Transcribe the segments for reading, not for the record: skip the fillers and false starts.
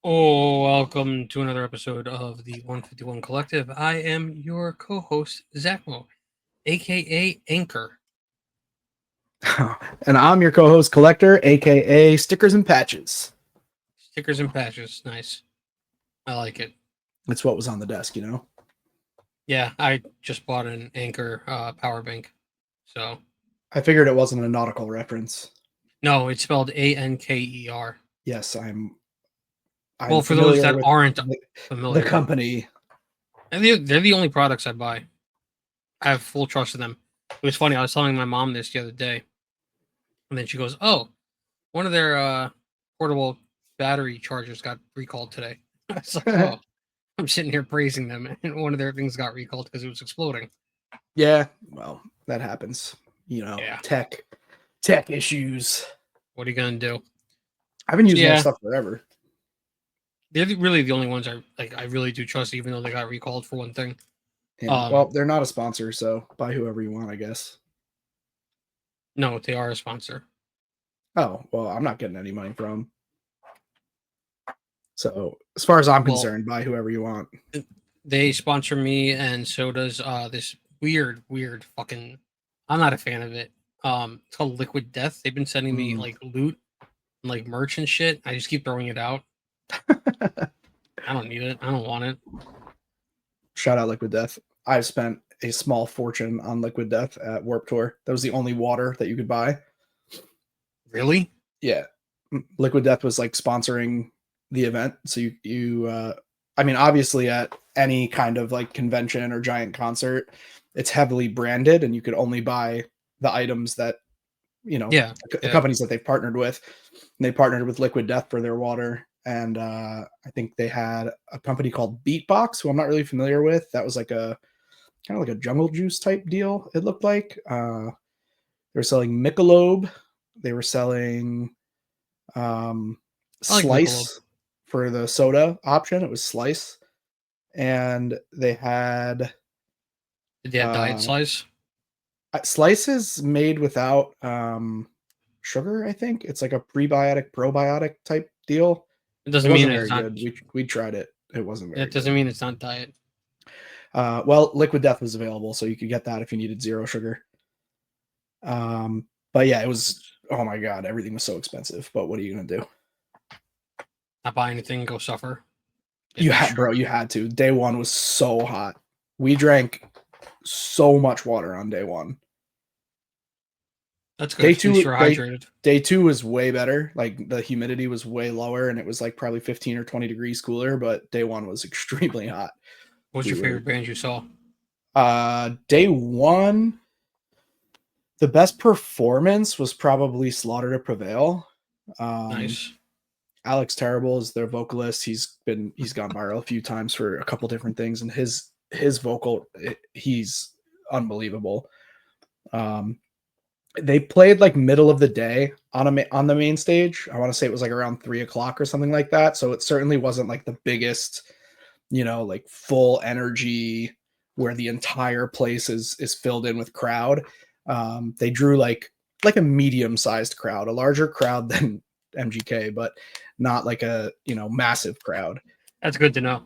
Oh, welcome to another episode of the 151 Collective. I am your co-host, Zack Mo, aka Anchor. And I'm your co-host Collector, aka Stickers and Patches. Stickers and patches. Nice. I like it. That's what was on the desk, you know. Yeah, I just bought an Anchor power bank. So, I figured it wasn't a nautical reference. no, it's spelled Anker. Yes, I'm Well, for those familiar that with aren't the familiar, company. and they're the only products I buy. I have full trust in them. It was funny. I was telling my mom this the other day, and then she goes, "Oh, one of their portable battery chargers got recalled today." I was like, "Oh." I'm sitting here praising them, and one of their things got recalled because it was exploding. Yeah, well, that happens. You know, Yeah, tech issues. what are you gonna do? I've been So using that yeah, stuff forever. they're really the only ones I like. I really do trust, even though they got recalled for one thing. Yeah. Well, they're not a sponsor, so buy whoever you want, I guess. No, they are a sponsor. Oh, well, I'm not getting any money from 'em. So, as far as I'm Well, concerned, buy whoever you want. they sponsor me, and so does this weird fucking. I'm not a fan of it. It's called Liquid Death. They've been sending me Mm. like loot and like merch and shit. I just keep throwing it out. I don't need it. I don't want it. Shout out Liquid Death. I've spent a small fortune on Liquid Death at Warp Tour. That was the only water that you could buy. Really? Yeah. Liquid Death was like sponsoring the event. So I mean, obviously at any kind of like convention or giant concert, it's heavily branded and you could only buy the items that, Yeah. the Yeah. companies that they've partnered with. And they partnered with Liquid Death for their water. And I think they had a company called Beatbox, who I'm not really familiar with. That was like a kind of like a jungle juice type deal, it looked like. They were selling Michelob. They were selling um, I like Michelob. Slice for the soda option. It was Slice. And they had Did they have diet uh, slice? Slices made without sugar, I think. It's like a prebiotic, probiotic type deal. It It doesn't mean wasn't it's very not. good. We tried it. It wasn't very It good. doesn't mean it's not diet. Well, Liquid Death was available, so you could get that if you needed zero sugar. But yeah, it was. Oh my god, everything was so expensive. But what are you gonna do? Not buy anything. Go suffer. Get You had, bro. destroyed. You had to. Day one was so hot. We drank so much water on day one. That's good. Day At least two, you're day hydrated. day two was way better. Like the humidity was way lower, and it was like probably 15 or 20 degrees cooler. But day one was extremely hot. What's We your were favorite band you saw? day one. The best performance was probably Slaughter to Prevail. Um, Nice. Alex Terrible is their vocalist. He's gone viral a few times for a couple different things, and his vocal, he's unbelievable. Um, they played like middle of the day on the main stage. I want to say it was like around 3 o'clock or something like that. So it certainly wasn't like the biggest, like full energy where the entire place is filled in with crowd. They drew like a medium sized crowd, a larger crowd than MGK, but not like a massive crowd. That's good to know.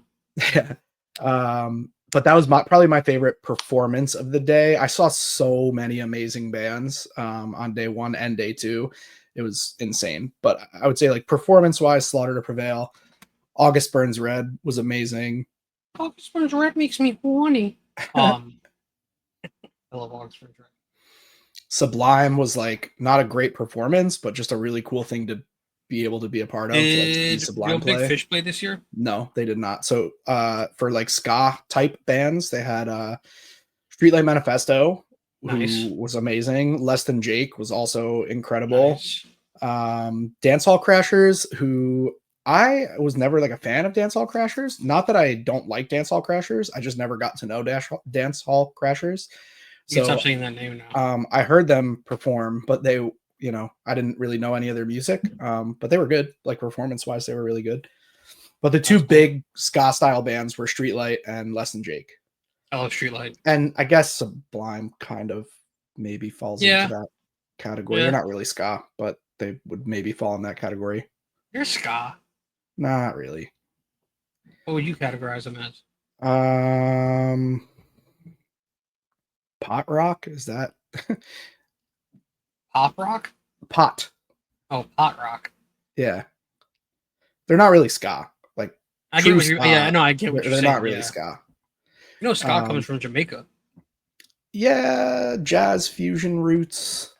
Yeah. But that was probably my favorite performance of the day. I saw so many amazing bands on day one and day two. It was insane. But I would say like performance wise, Slaughter to Prevail. August Burns Red was amazing. Oxford's Red makes me horny. Um, I love Oxford's Red. Sublime was like not a great performance, but just a really cool thing to be able to be a part of, to like see Did Real Sublime Big play. Fish play this year? No, they did not. So for like ska type bands, they had Streetlight Manifesto, Nice. who was amazing. Less Than Jake was also incredible. Nice. Dancehall Crashers, who I was never like a fan of Dancehall Crashers. Not that I don't like Dancehall Crashers, I just never got to know Dancehall Crashers. You can stop So saying that name now. I heard them perform, but they, I didn't really know any of their music. But they were good, like performance wise, they were really good. But the two That's cool. big ska style bands were Streetlight and Less Than Jake. I love Streetlight. And I guess Sublime kind of maybe falls into Yeah. that category. They're Yeah. not really ska, but they would maybe fall in that category. You're ska. Not really. What would you categorize them as? Um, Pot rock, is that Pop rock? pot? Oh, pot rock. Yeah, they're not really ska. Like I get true what you. Yeah, I ska, know. I get what you're they're not saying. really Yeah, ska. you know, ska comes Um, from Jamaica. yeah, jazz fusion roots.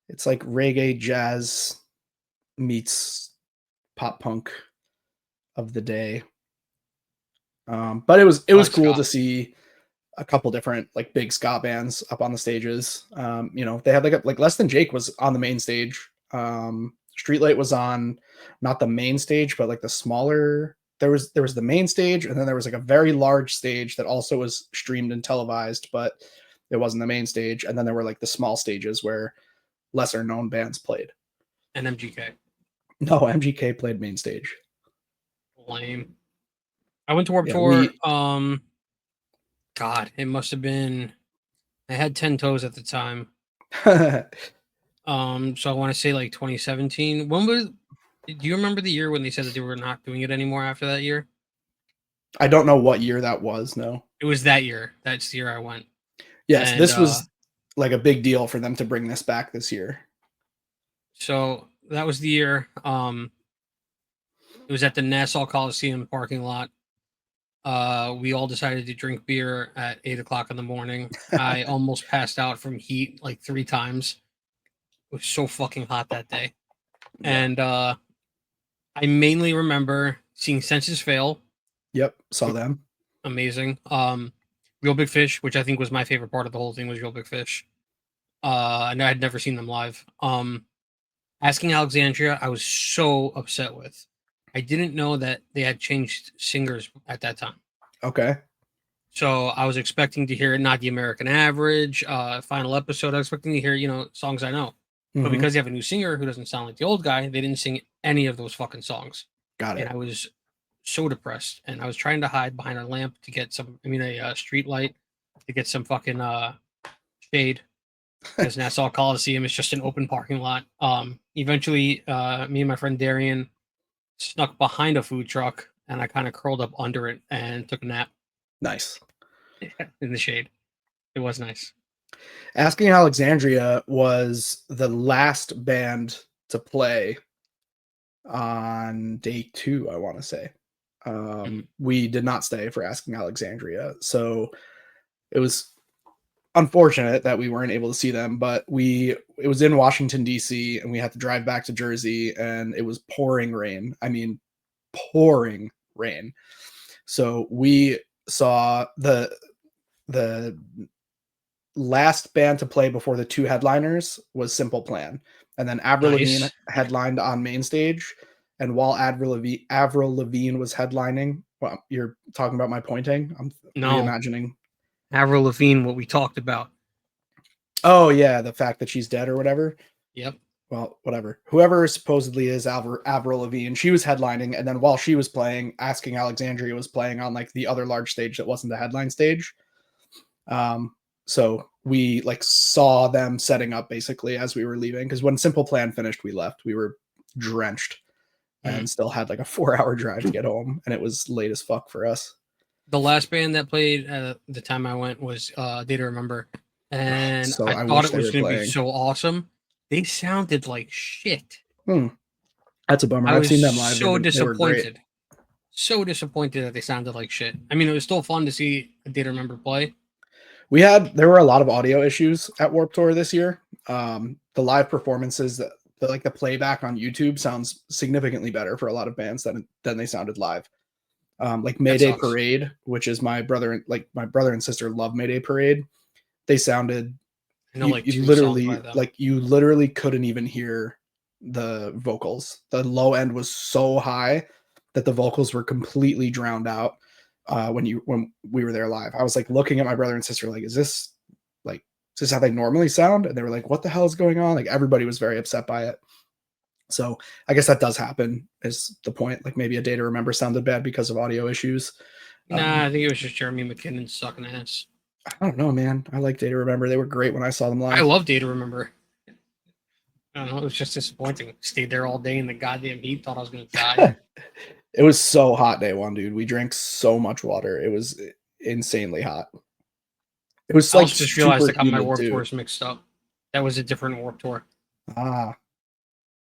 It's like reggae jazz meets pop punk of the day. But it I was like cool to ska. see a couple different like big ska bands up on the stages. They had like Less Than Jake was on the main stage. Streetlight was on not the main stage, but like the smaller. There was the main stage, and then there was like a very large stage that also was streamed and televised, but it wasn't the main stage. And then there were like the small stages where lesser known bands played. And MGK. No, MGK played main stage. Lame. I went to Warped Yeah, Tour. we God, it must have been. I had 10 toes at the time. So I want to say like 2017. When was? Do you remember the year when they said that they were not doing it anymore after that year? I don't know what year that was. No. It was that year. That's the year I went. Yes, And this was like a big deal for them to bring this back this year. so that was the year. It was at the Nassau Coliseum parking lot. We all decided to drink beer at 8 o'clock in the morning. I almost passed out from heat like 3 times. It was so fucking hot that day. Yeah. And I mainly remember seeing Senses Fail. Yep. Saw them. Amazing. Real Big Fish, which I think was my favorite part of the whole thing, was Real Big Fish. And I had never seen them live. Asking Alexandria, I was so upset with. I didn't know that they had changed singers at that time. Okay. So I was expecting to hear Not the American Average, Final Episode. I was expecting to hear, songs I know. But Hmm. because they have a new singer who doesn't sound like the old guy, they didn't sing any of those fucking songs. Got And it. I was so depressed. And I was trying to hide behind a lamp to get a street light to get some fucking shade because Nassau Coliseum is just an open parking lot. Eventually, me and my friend Darian snuck behind a food truck and I kind of curled up under it and took a nap Nice. in the shade. It was nice. Asking Alexandria was the last band to play on day 2, I want to say. Mhm. We did not stay for Asking Alexandria. So it was unfortunate that we weren't able to see them, but it was in Washington, D.C., and we had to drive back to Jersey, and it was pouring rain. I mean, pouring rain. So we saw the last band to play before the 2 headliners was Simple Plan, and then Avril Lavigne Nice. headlined on main stage. And while Avril Lavigne was headlining, well, you're talking about my pointing. I'm No, reimagining. Avril Lavigne, what we talked about. Oh yeah, the fact that she's dead or whatever. Yep. Well, whatever. Whoever supposedly is Avril Lavigne, she was headlining, and then while she was playing, Asking Alexandria was playing on like the other large stage that wasn't the headline stage. Um, so we like saw them setting up basically as we were leaving, because when Simple Plan finished, we left. We were drenched Mm. and still had like a 4-hour drive to get home, and it was late as fuck for us. The last band that played at the time I went was Day to Remember, and So I I thought wish it they was were going to be playing. so awesome. They sounded like shit. Hmm, that's a bummer. I I've was seen them live. so They were great. disappointed. So disappointed that they sounded like shit. I mean, it was still fun to see a Day to Remember play. There were a lot of audio issues at Warped Tour this year. The live performances, the playback on YouTube sounds significantly better for a lot of bands than they sounded live. Like That Mayday sucks. Parade, which is my brother and sister love Mayday Parade. They sounded I know like you two songs by them. literally couldn't even hear the vocals. The low end was so high that the vocals were completely drowned out when we were there live. I was like looking at my brother and sister like, is this how they normally sound? And they were like, what the hell is going on? Like everybody was very upset by it. So I guess that does happen is the point. Like maybe A Day to Remember sounded bad because of audio issues. Nah, I think it was just Jeremy McKinnon sucking ass. I don't know, man. I like Day to Remember. They were great when I saw them I live. love Day to Remember. I don't know. It was just disappointing. Stayed there all day in the goddamn heat. Thought I was going to die. It was so hot day one, dude. We drank so much water. It was insanely hot. It was I like also just realized I super got my humid Warp too. Tours mixed up. That was a different Warp Tour. Ah,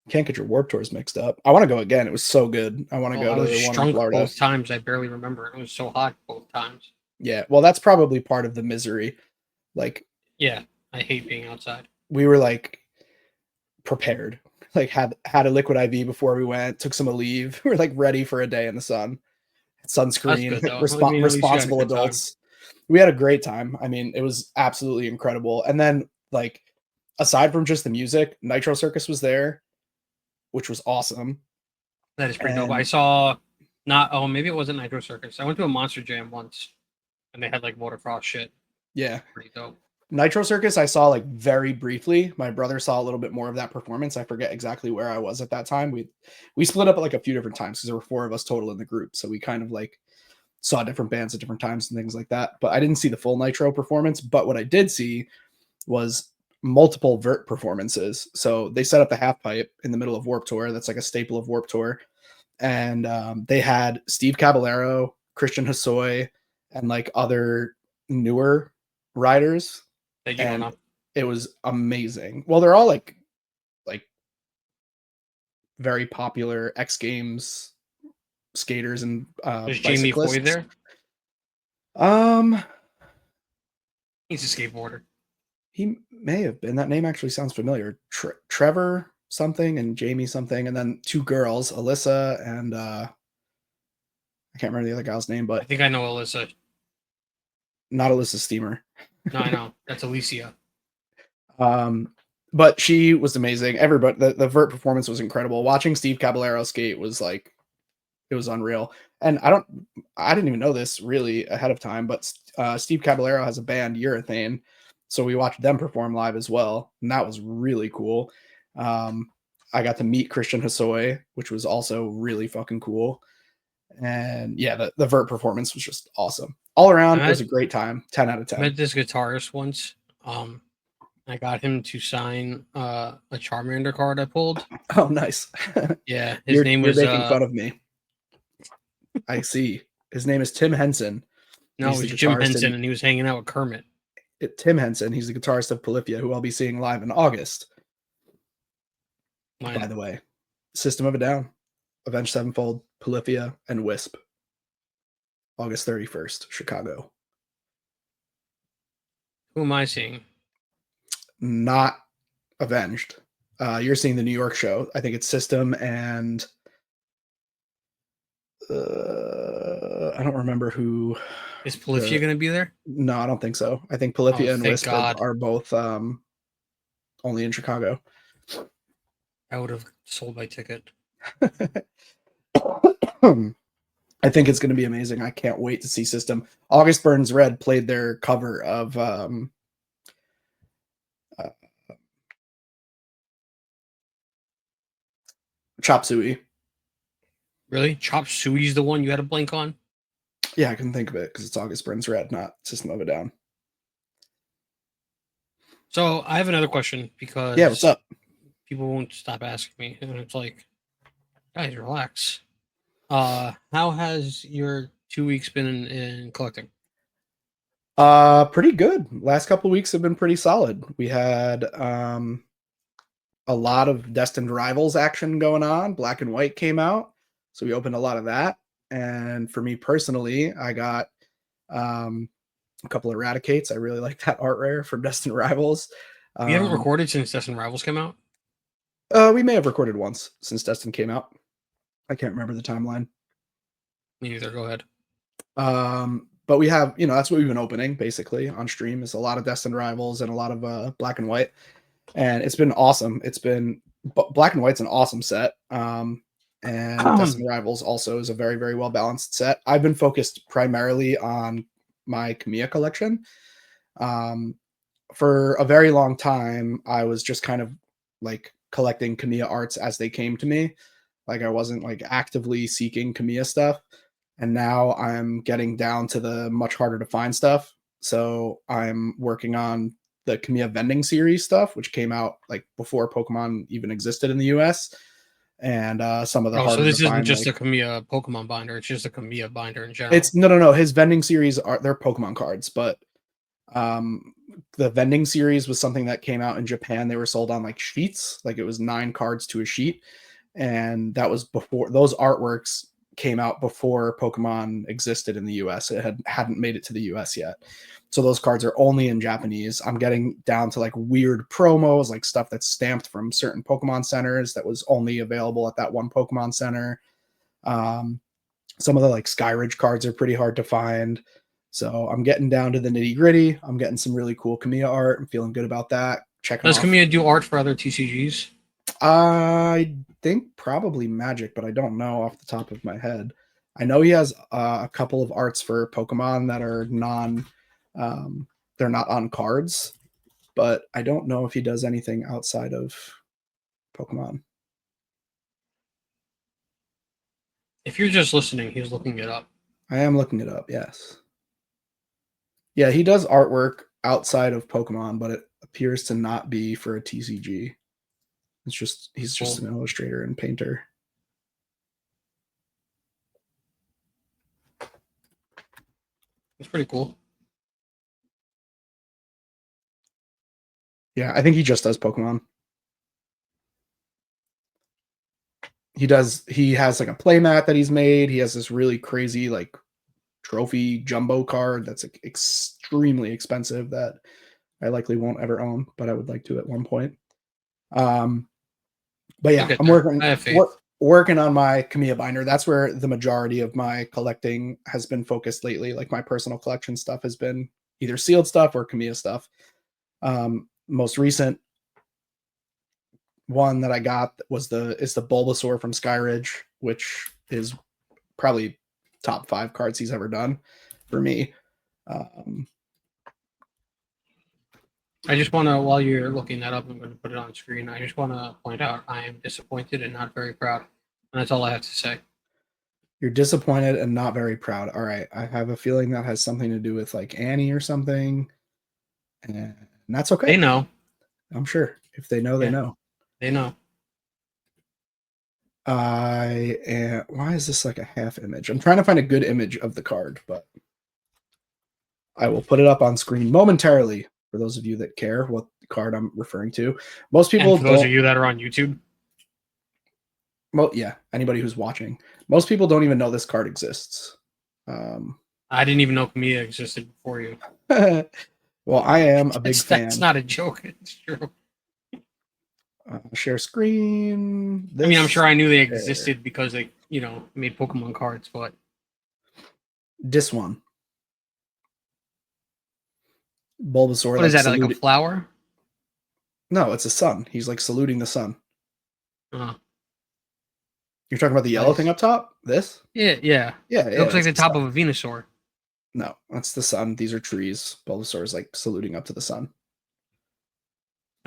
can't get your Warp Tours mixed up. I want to go again. It was so good. I want to Oh, go I to was the one in drunk Florida. both times. I barely remember. It was so hot both times. Yeah, well, that's probably part of the misery. Like Yeah, I hate being outside. we were like prepared. Like had a liquid IV before we went. Took some leave. We were like ready for a day in the sun. That's Sunscreen. good though. I mean, at least you had a Responsible good time. adults. We had a great time. I mean, it was absolutely incredible. And then like aside from just the music, Nitro Circus was there, which was awesome. That is pretty dope. I And saw not. Oh, maybe it wasn't Nitro Circus. I went to a Monster Jam once, and they had like motocross shit. yeah, Pretty dope. Nitro Circus I saw like very briefly. My brother saw a little bit more of that performance. I forget exactly where I was at that time. We split up like a few different times because there were four of us total in the group. So we kind of like saw different bands at different times and things like that. But I didn't see the full Nitro performance. But what I did see was multiple vert performances. So they set up the half pipe in the middle of Warp Tour. That's like a staple of Warp Tour. And they had Steve Caballero, Christian Hosoi, and like other newer riders. That you don't And know. it was amazing. Well, they're all like very popular X Games skaters and Was Jamie Foy bicyclists. there? Um, He's a skateboarder. he may have been. That name actually sounds familiar. Trevor something and Jamie something, and then two girls, Alyssa and I can't remember the other gal's name, I but think I know Alyssa. not Alyssa Steamer. No, I know. That's Alicia. Um, but she was amazing. Everybody, the vert performance was incredible. Watching Steve Caballero skate was like it was unreal. And I didn't even know this really ahead of time, but Steve Caballero has a band, Urethane, so we watched them perform live as well, and that was really cool. Um, I got to meet Christian Hosoi, which was also really fucking cool. And yeah, the vert performance was just awesome. All I around, it was met a great time. 10 out of I 10. met this guitarist once. I got him to sign a Charmander card I pulled. Oh, nice. Yeah, his you're name you're was making fun of me. I see. His name is Tim Henson. no, it He's the was Jim guitarist Henson, in and he was hanging out with Kermit. Tim Henson. He's the guitarist of Polyphia, who I'll be seeing live in August. By When the way, System of a Down, Avenged Sevenfold, Polyphia, and Wisp. August 31st, Chicago. who am I seeing? Not Avenged. You're seeing the New York show. I think it's System and I don't remember who Is Polyphia the. going to be there? No, I don't think so. I think Oh, Polyphia and thank Wisp God! are both only in Chicago. I would have sold my ticket. I think it's going to be amazing. I can't wait to see System. August Burns Red played their cover of uh, Chop Suey. Really? Chop Suey's the one you had a blank on? Yeah, I can think of it because it's August Burns Red, not System of a Down. So I have another question Yeah, what's because up? people won't stop asking me, and it's like, guys, relax. How has your 2 weeks been in collecting? Pretty good. Last couple of weeks have been pretty solid. We had a lot of Destined Rivals action going on. Black and White came out, so we opened a lot of that. And for me personally, I got a couple of Eradicates. I really like that art rare from Destined Rivals. You haven't Um, recorded since Destin Rivals came out? we may have recorded once since Destin came out. I can't remember the timeline. Me neither. Go ahead. But we have, that's what we've been opening basically on stream is a lot of Destined Rivals and a lot of Black and White, and it's been awesome. It's been Black and White's an awesome set. And Destined Rivals also is a very, very well balanced set. I've been focused primarily on my Kamiya collection. For a very long time, I was just kind of like collecting Kamiya arts as they came to me. Like I wasn't like actively seeking Kamiya stuff. And now I'm getting down to the much harder to find stuff. So I'm working on the Kamiya vending series stuff, which came out like before Pokemon even existed in the US. and some of the Oh, so harder to this isn't find, just a like Kamiya Pokemon binder; it's just a Kamiya binder in general. it's no. His vending series are they're Pokemon cards, but um, the vending series was something that came out in Japan. They were sold on like sheets, like it was 9 cards to a sheet, and that was before those artworks came out before Pokemon existed in the US. It hadn't made it to the US yet. So those cards are only in Japanese. I'm getting down to like weird promos, like stuff that's stamped from certain Pokemon centers that was only available at that one Pokemon center. Um, some of the like Skyridge cards are pretty hard to find. So I'm getting down to the nitty gritty. I'm getting some really cool Kamiya art. I'm feeling good about that. Checking Does off. Kamiya do art for other TCGs? I think probably Magic, but I don't know off the top of my head. I know he has a couple of arts for Pokemon that are um, they're not on cards, but I don't know if he does anything outside of Pokemon. If you're just listening, he's looking it up. I am looking it up. Yes. Yeah, he does artwork outside of Pokemon, but it appears to not be for a TCG. It's just he's just Cool. an illustrator and painter. It's pretty cool. Yeah, I think he just does Pokemon. He has like a playmat that he's made. He has this really crazy like trophy jumbo card that's like, extremely expensive that I likely won't ever own, but I would like to at one point. Um, but You'll yeah, get I'm there. I have faith. working on my Kamiya binder. That's where the majority of my collecting has been focused lately. Like my personal collection stuff has been either sealed stuff or Kamiya stuff. Most recent one that I got was the Bulbasaur from Skyridge, which is probably top 5 cards he's ever done for me. Um, I just want to, while you're looking that up, I'm going to put it on screen. I just want to point out I am disappointed and not very proud. And that's all I have to say. you're disappointed and not very proud. All right, I have a feeling that has something to do with like Annie or something, and that's They okay. know. I'm sure if they know, they Yeah, know. they know. Why is this like a half image? I'm trying to find a good image of the card, but I will put it up on screen momentarily for those of you that care what card I'm referring to. Most And people for those don't. of you that are on YouTube, Well, yeah, anybody who's watching. Most people don't even know this card exists. Um, I didn't even know Kamiya existed before you. well, I am a big That's fan. not a joke. It's true. Share screen. I mean, I'm sure This I knew they share. existed because they, made Pokemon cards, but This one. Bulbasaur what is like that, like a saluting. flower? No, it's a sun. He's like saluting the sun. Oh, You're talking about the yellow thing nice. up top? This? Yeah, yeah. Yeah, It yeah, looks like that's the the top of sun. a Venusaur. No, that's the sun. These are trees. Bulbasaur is like saluting up to the sun.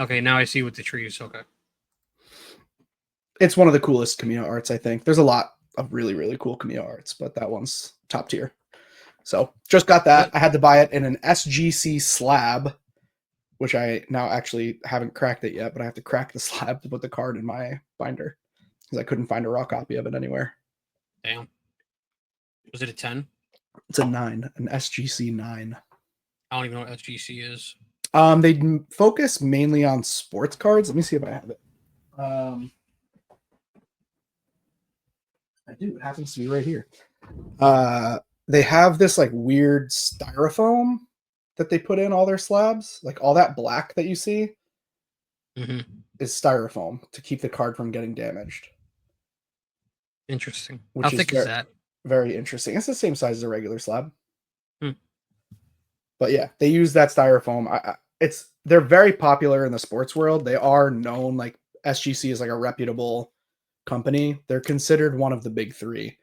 Okay, now I see with the trees. Okay. It's one of the coolest Kamiya arts, I think. There's a lot of really, really cool Kamiya arts, but that one's top tier. So just got that. What? I had to buy it in an SGC slab, which I now actually haven't cracked it yet, but I have to crack the slab to put the card in my binder because I couldn't find a raw copy of it anywhere. Damn. Was it a 10? It's a 9, an SGC 9. I don't even know what SGC is. They focus mainly on sports cards. Let me see if I have it. I do. It happens to be right here. They have this like weird styrofoam that they put in all their slabs. Like all that black that you see is styrofoam to keep the card from getting damaged. Interesting. How Which is thick is that? very interesting. It's the same size as a regular slab. Hmm. But yeah, they use that styrofoam. They're very popular in the sports world. They are known, like SGC is like a reputable company. They're considered one of the big 3.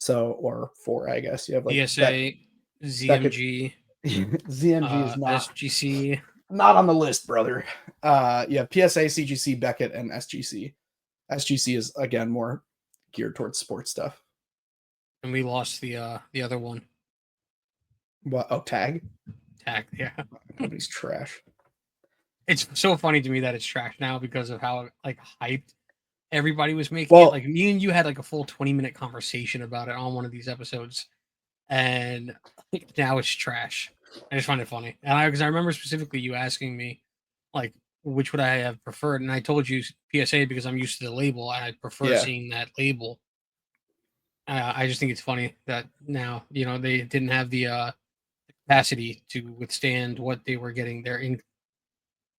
So, or 4, I guess. You have like ESA, Beckett. ZMG, ZMG is SGC. not on the list, brother. You have PSA, CGC, Beckett, and SGC. SGC is again more geared towards sports stuff. And we lost the other one. What? Oh, Tag. Tag, yeah. Company's trash. It's so funny to me that it's trash now because of how like hyped everybody was making it. Well, Like me and you had like a full 20-minute conversation about it on one of these episodes, and now it's trash. I just find it funny, and because I remember specifically you asking me, like, which would I have preferred, and I told you PSA because I'm used to the label and I prefer yeah. seeing that label. I just think it's funny that now they didn't have the capacity to withstand what they were getting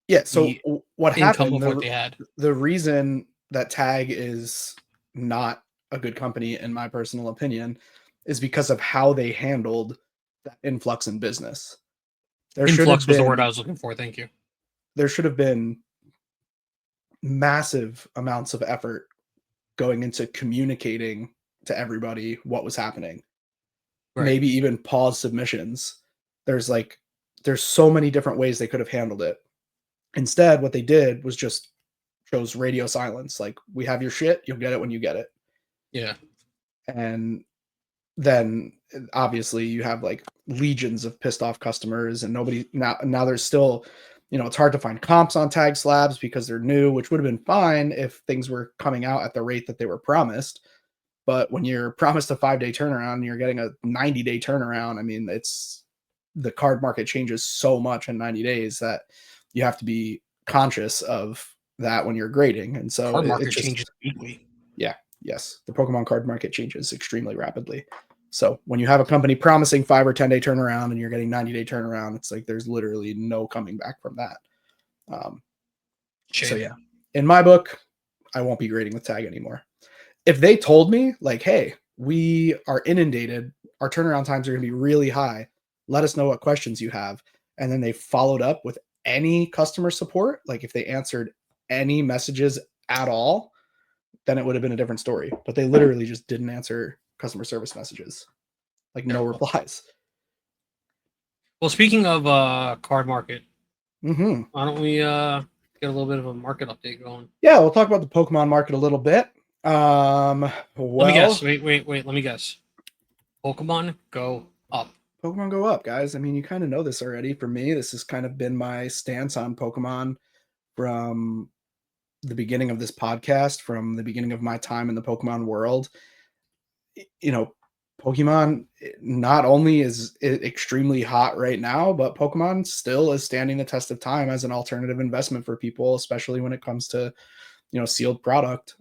Yeah. So the what income happened? of what they had. The reason that Tag is not a good company, in my personal opinion, is because of how they handled that influx in business. There should have Influx was the word I been was looking for. Thank you. there should have been massive amounts of effort going into communicating to everybody what was happening. Right. Maybe even pause submissions. There's like there's so many different ways they could have handled it. Instead, what they did was just chose radio silence. Like, we have your shit, you'll get it when you get it. Yeah. And then obviously you have like legions of pissed off customers, and nobody now there's still, it's hard to find comps on tag slabs because they're new, which would have been fine if things were coming out at the rate that they were promised. But when you're promised a 5-day turnaround and you're getting a 90-day turnaround, I mean, it's the card market changes so much in 90 days that you have to be conscious of that when you're grading. And so Card it's market just, changes weekly. yeah, yes, the Pokemon card market changes extremely rapidly. So when you have a company promising 5 or 10-day turnaround and you're getting 90-day turnaround, it's like there's literally no coming back from that. So Shame. yeah, in my book, I won't be grading with Tag anymore. If they told me like, hey, we are inundated, our turnaround times are going to be really high, let us know what questions you have, and then they followed up with any customer support, like if they answered any messages at all, then it would have been a different story. But they literally just didn't answer customer service messages, like no Terrible. replies. Well, speaking of card market, Mm-hmm. why don't we get a little bit of a market update going? Yeah, we'll talk about the Pokemon market a little bit. Let me guess. Well, Wait. Let me guess. Pokemon go up. Pokemon go up, guys. I mean, you kind of know this already. For me, this has kind of been my stance on Pokemon from the beginning of this podcast, from the beginning of my time in the Pokemon world. You know, Pokemon not only is it extremely hot right now, but Pokemon still is standing the test of time as an alternative investment for people, especially when it comes to sealed product,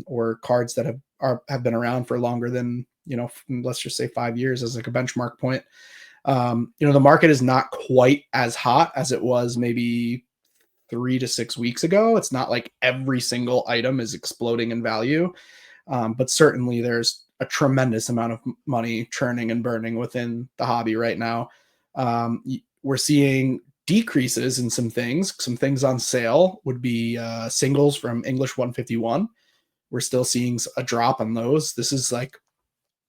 or cards that have been around for longer than let's just say 5 years as like a benchmark point. The market is not quite as hot as it was maybe 3 to 6 weeks ago. It's not like every single item is exploding in value, but certainly there's a tremendous amount of money churning and burning within the hobby right now. We're seeing decreases in some things. Some things on sale would be singles from English 151. We're still seeing a drop on those. This is like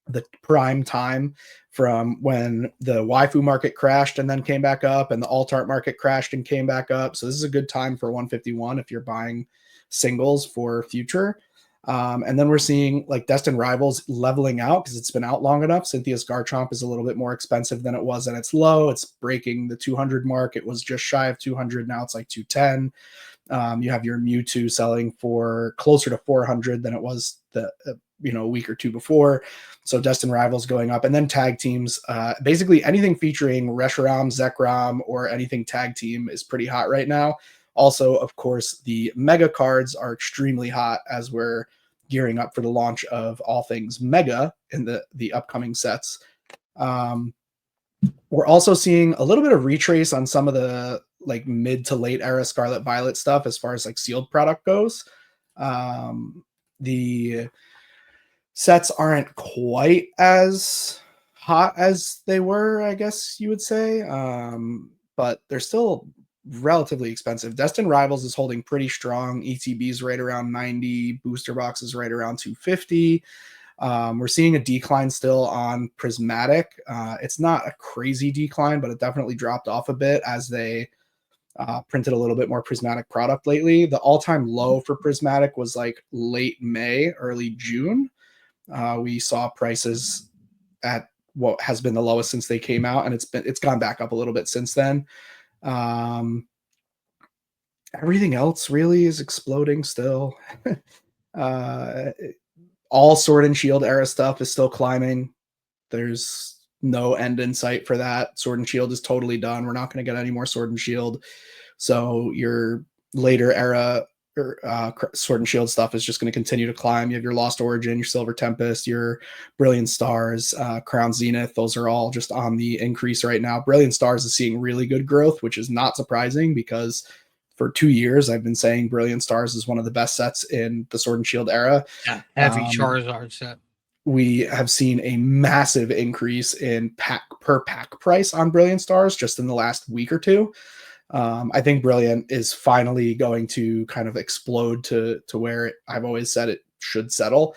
the prime time from when the waifu market crashed and then came back up, and the alt art market crashed and came back up. So this is a good time for 151 if you're buying singles for future. And then we're seeing like Destined Rivals leveling out because it's been out long enough. Cynthia's Garchomp is a little bit more expensive than it was at its low. It's breaking the 200 mark. It was just shy of 200. Now it's like 210. You have your Mewtwo selling for closer to 400 than it was a week or two before. So Destined Rivals going up, and then tag teams. Basically anything featuring Reshiram, Zekrom, or anything tag team is pretty hot right now. Also, of course, the mega cards are extremely hot as we're gearing up for the launch of all things mega in the upcoming sets. We're also seeing a little bit of retrace on some of the like mid to late era Scarlet Violet stuff as far as like sealed product goes. The sets aren't quite as hot as they were, I guess you would say, but they're still relatively expensive. Destined Rivals is holding pretty strong. ETB's right around 90, booster boxes right around 250. We're seeing a decline still on Prismatic. It's not a crazy decline, but it definitely dropped off a bit as they printed a little bit more Prismatic product lately. The all-time low for Prismatic was like late May, early June. We saw prices at what has been the lowest since they came out, and it's gone back up a little bit since then. Everything else really is exploding still. All Sword and Shield era stuff is still climbing. There's no end in sight for that. Sword and Shield is totally done. We're not going to get any more Sword and Shield. So your later era Sword and Shield stuff is just going to continue to climb. You have your Lost Origin, your Silver Tempest, your Brilliant Stars, Crown Zenith. Those are all just on the increase right now. Brilliant Stars is seeing really good growth, which is not surprising because for 2 years I've been saying Brilliant Stars is one of the best sets in the Sword and Shield era. Yeah, heavy Charizard set. We have seen a massive increase in per pack price on Brilliant Stars just in the last week or two. I think Brilliant is finally going to kind of explode to where I've always said it should settle.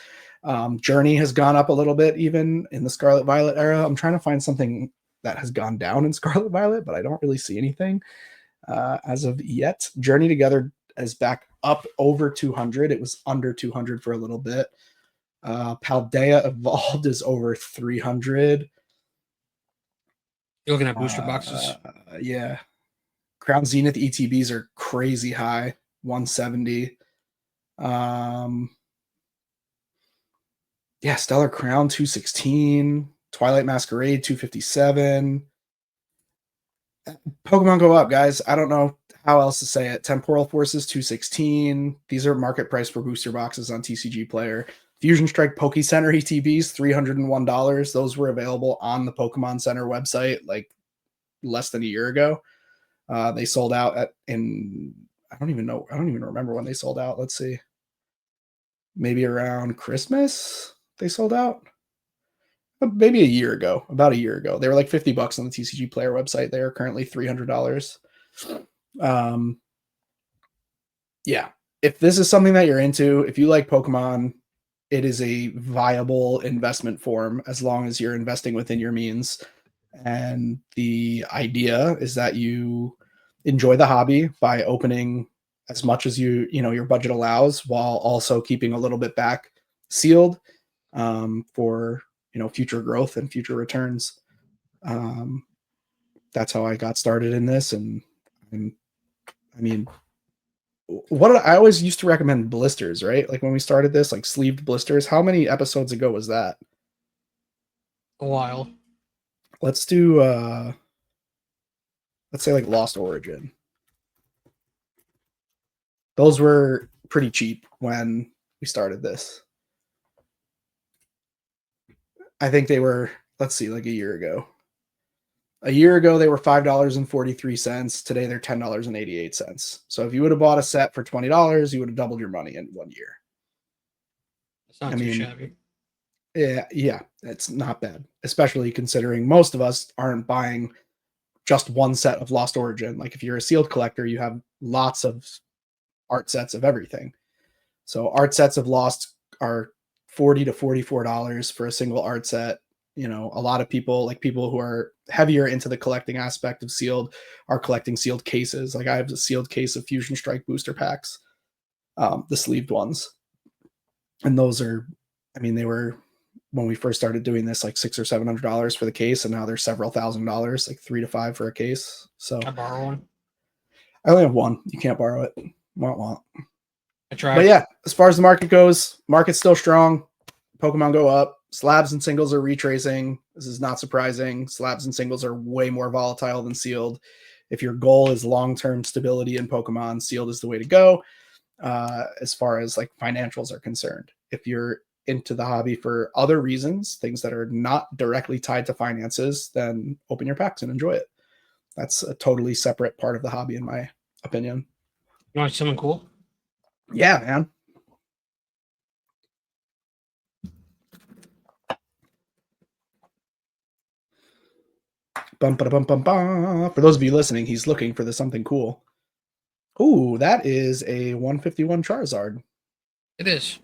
Journey has gone up a little bit even in the Scarlet Violet era. I'm trying to find something that has gone down in Scarlet Violet, but I don't really see anything as of yet. Journey Together is back up over 200. It was under 200 for a little bit. Paldea Evolved is over 300. You're looking at booster boxes. Yeah. Crown Zenith ETBs are crazy high, 170. Yeah, Stellar Crown 216, Twilight Masquerade 257. Pokemon go up, guys. I don't know how else to say it. Temporal Forces 216. These are market price for booster boxes on TCG Player. Fusion Strike Poke Center ETBs $301. Those were available on the Pokemon Center website like less than a year ago. They sold out I don't even remember when they sold out. Let's see. Maybe around Christmas they sold out. Maybe about a year ago. They were like $50 on the TCG Player website. They are currently $300. Yeah. If this is something that you're into, if you like Pokemon, it is a viable investment form as long as you're investing within your means. And the idea is that you enjoy the hobby by opening as much as your budget allows, while also keeping a little bit back sealed for future growth and future returns. That's how I got started in this, and I mean, I always used to recommend blisters, right? Like when we started this, like sleeved blisters. How many episodes ago was that? A while. Let's do let's say like Lost Origin. Those were pretty cheap when we started this. I think they were, let's see, like a year ago. A year ago, they were $5.43. Today, they're $10.88. So if you would have bought a set for $20, you would have doubled your money in 1 year. It's not too shabby. Yeah, it's not bad, especially considering most of us aren't buying just one set of Lost Origin. Like if you're a sealed collector, you have lots of art sets of everything. So art sets of Lost are $40 to $44 for a single art set. A lot of people, like people who are heavier into the collecting aspect of sealed, are collecting sealed cases. Like I have a sealed case of Fusion Strike booster packs, the sleeved ones. And those are, they were, when we first started doing this, like $600 or $700 for the case, and now they're several $1,000s, like $3 to $5 for a case. So I borrow one. I only have one. You can't borrow it. Want. I tried. But yeah, as far as the market goes, market's still strong. Pokemon go up. Slabs and singles are retracing. This is not surprising. Slabs and singles are way more volatile than sealed. If your goal is long-term stability in Pokemon, sealed is the way to go. As far as like financials are concerned, if you're into the hobby for other reasons, things that are not directly tied to finances, then open your packs and enjoy it. That's a totally separate part of the hobby, in my opinion. You want something cool? Yeah, man. Bum, bum, bum, bum. For those of you listening, he's looking for something cool. Ooh, that is a 151 Charizard. It is.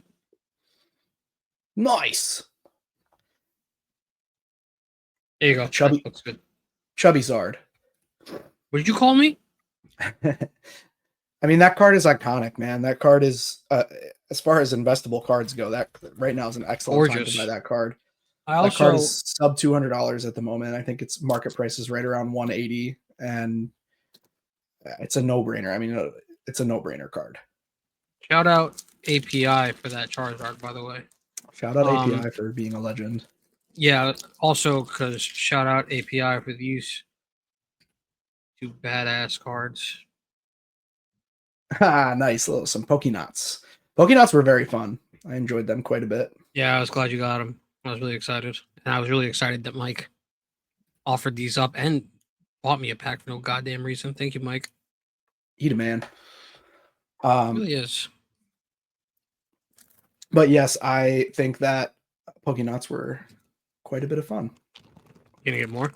Nice. There you go. Chubby. That looks good. Chubby Zard. What did you call me? That card is iconic, man. That card is, as far as investable cards go, that right now is an excellent time to buy that card. That card is sub $200 at the moment. I think its market price is right around 180, and it's a no-brainer. It's a no-brainer card. Shout out API for that Charizard, by the way. Shout out Um, API for being a legend. Yeah, also because shout out API for the use two badass cards. Nice. Some Pokenots. Pokenots were very fun. I enjoyed them quite a bit. Yeah, I was glad you got them. I was really excited, and I was really excited that Mike offered these up and bought me a pack for no goddamn reason. Thank you, Mike. Eat a man. It really is. But yes, I think that Pokenots were quite a bit of fun. You gonna get more?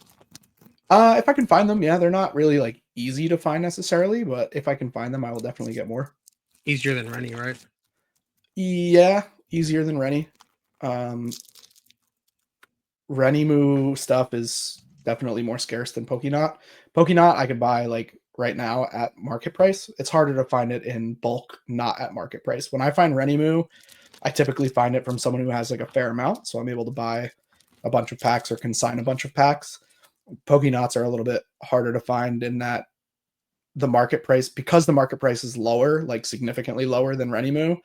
If I can find them, yeah, they're not really like easy to find necessarily, but if I can find them, I will definitely get more. Easier than Rennie, right? Yeah, easier than Rennie. Rennie stuff is definitely more scarce than Pokenot. Pokenot I could buy like right now at market price. It's harder to find it in bulk, not at market price. When I find Rennie, I typically find it from someone who has like a fair amount, so I'm able to buy a bunch of packs or consign a bunch of packs. Pokenots are a little bit harder to find in that the market price, because the market price is lower, like significantly lower than Rennie,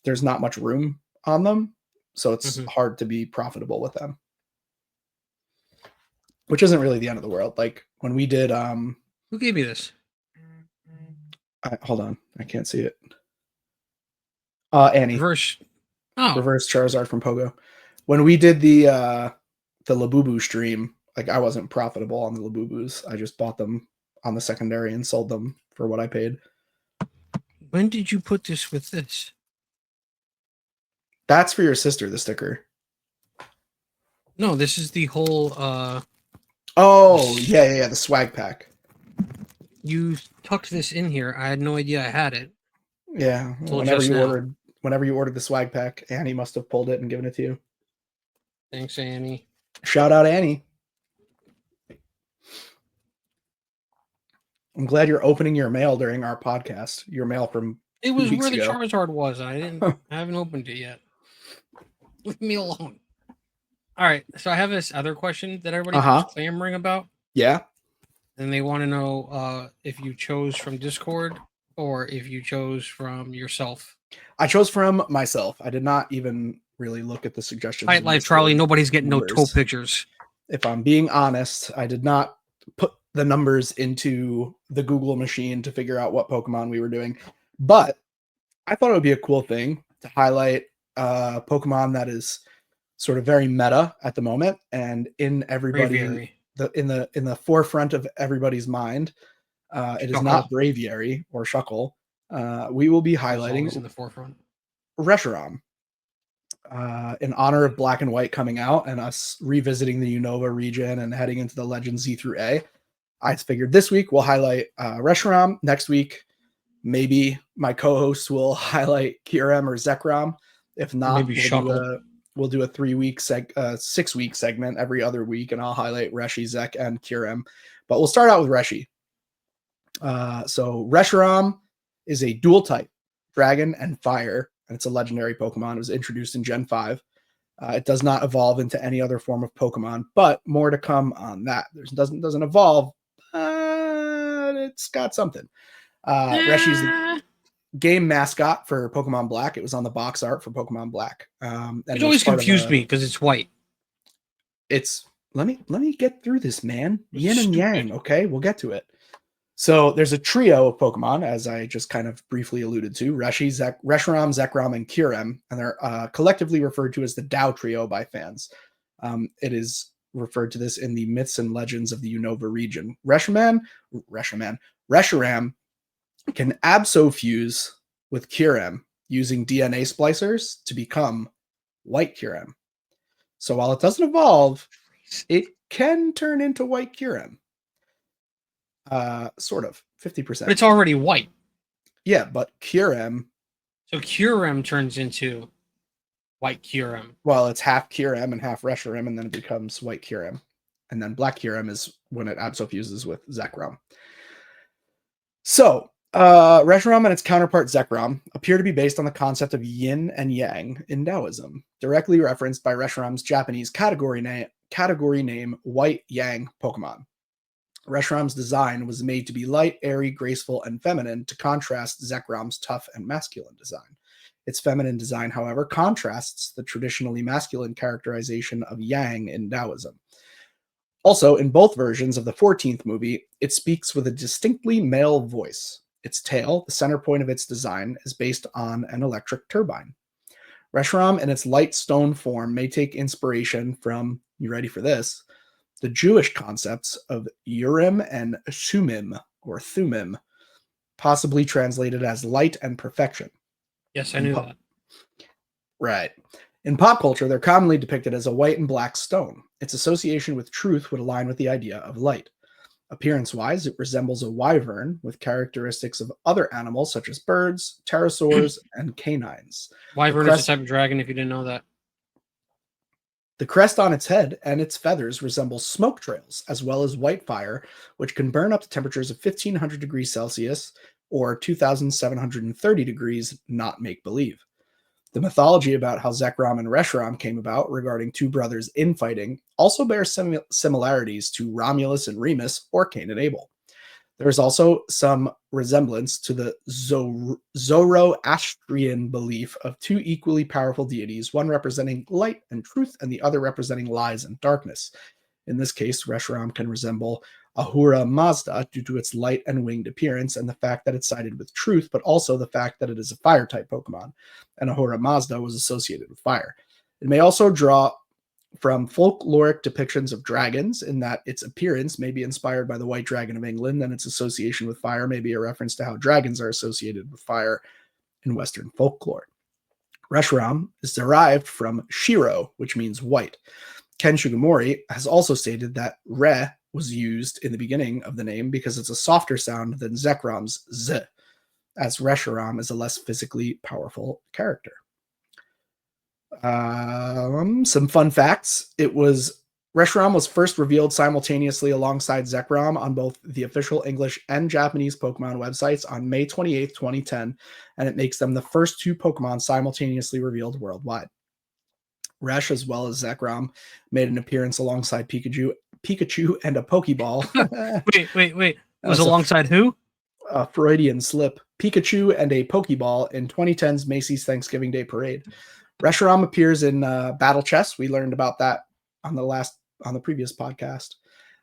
there's not much room on them, so it's hard to be profitable with them. Which isn't really the end of the world. Like when we did Who gave you this? Hold on, I can't see it. Annie. Reverse Charizard from Pogo. When we did the Labubu stream, like I wasn't profitable on the Labubus. I just bought them on the secondary and sold them for what I paid. When did you put this with this? That's for your sister, the sticker. No, this is the whole Oh, yeah, the swag pack. You tucked this in here. I had no idea I had it. Yeah, whenever you ordered the swag pack, Annie must have pulled it and given it to you. Thanks, Annie. Shout out Annie. I'm glad you're opening your mail during our podcast. Your mail from it was where the ago. Charizard was. I haven't opened it yet. Leave me alone. All right, so I have this other question that everybody keeps clamoring about. Yeah. And they want to know if you chose from Discord or if you chose from yourself. I chose from myself. I did not even really look at the suggestions. Tight Life Charlie, nobody's getting numbers. No toe pictures. If I'm being honest, I did not put the numbers into the Google machine to figure out what Pokemon we were doing. But I thought it would be a cool thing to highlight Pokemon that is sort of very meta at the moment and in everybody in the forefront of everybody's mind. It is not Braviary or Shuckle. We will be highlighting in the forefront. Reshiram. In honor of Black and White coming out and us revisiting the Unova region and heading into the Legend Z through A, I figured this week we'll highlight Reshiram. Next week, maybe my co-hosts will highlight Kyurem or Zekrom. If not, we'll do a 6-week segment every other week, and I'll highlight Reshi, Zek, and Kyurem. But we'll start out with Reshi. So Reshiram is a dual type, dragon and fire, and it's a legendary Pokemon. It was introduced in Gen 5. It does not evolve into any other form of Pokemon, but more to come on that. It doesn't evolve, but it's got something. Reshi's the game mascot for Pokemon Black. It was on the box art for Pokemon Black. It always confused me because it's white. It's let me get through this, man. Yin and Yang. Okay, we'll get to it. So there's a trio of Pokemon, as I just kind of briefly alluded to: Reshiram, Zekrom, and Kyurem, and they're collectively referred to as the Tao Trio by fans. It is referred to this in the myths and legends of the Unova region. Reshiram can abso-fuse with Kyurem using DNA splicers to become White Kyurem. So while it doesn't evolve, it can turn into White Kyurem. Sort of 50%. But it's already white. Yeah, but Kyurem. So Kyurem turns into White Kyurem. Well, it's half Kyurem and half Reshiram, and then it becomes White Kyurem. And then Black Kyurem is when it abso-fuses with Zekrom. So, Reshiram and its counterpart Zekrom appear to be based on the concept of yin and yang in Taoism, directly referenced by Reshiram's Japanese category name White Yang Pokemon. Reshiram's design was made to be light, airy, graceful, and feminine to contrast Zekram's tough and masculine design. Its feminine design, however, contrasts the traditionally masculine characterization of Yang in Taoism. Also, in both versions of the 14th movie, it speaks with a distinctly male voice. Its tail, the center point of its design, is based on an electric turbine. Reshiram in its light stone form may take inspiration from, you ready for this, the Jewish concepts of Urim and Shumim, or Thumim, possibly translated as light and perfection. Yes, I knew that. Right. In pop culture, they're commonly depicted as a white and black stone. Its association with truth would align with the idea of light. Appearance-wise, it resembles a wyvern with characteristics of other animals such as birds, pterosaurs, and canines. Wyvern is a type of dragon, if you didn't know that. The crest on its head and its feathers resemble smoke trails, as well as white fire, which can burn up to temperatures of 1500 degrees Celsius or 2730 degrees, not make-believe. The mythology about how Zekrom and Reshiram came about regarding two brothers infighting also bears similarities to Romulus and Remus or Cain and Abel. There is also some resemblance to the Zoroastrian belief of two equally powerful deities, one representing light and truth and the other representing lies and darkness. In this case, Reshiram can resemble Ahura Mazda due to its light and winged appearance and the fact that it's sided with truth, but also the fact that it is a fire-type Pokemon, and Ahura Mazda was associated with fire. It may also draw from folkloric depictions of dragons, in that its appearance may be inspired by the white dragon of England, and its association with fire may be a reference to how dragons are associated with fire in Western folklore. Reshiram is derived from Shiro, which means white. Ken Sugimori has also stated that Re was used in the beginning of the name because it's a softer sound than Zekrom's Z, as Reshiram is a less physically powerful character. Some fun facts. Reshiram was first revealed simultaneously alongside Zekrom on both the official English and Japanese Pokemon websites on May 28th, 2010, and it makes them the first two Pokemon simultaneously revealed worldwide. Resh, as well as Zekrom, made an appearance alongside Pikachu and a Pokeball. Wait. Was alongside who? A Freudian slip. Pikachu and a Pokeball in 2010's Macy's Thanksgiving Day Parade. Reshiram appears in Battle Chess. We learned about that on the previous podcast.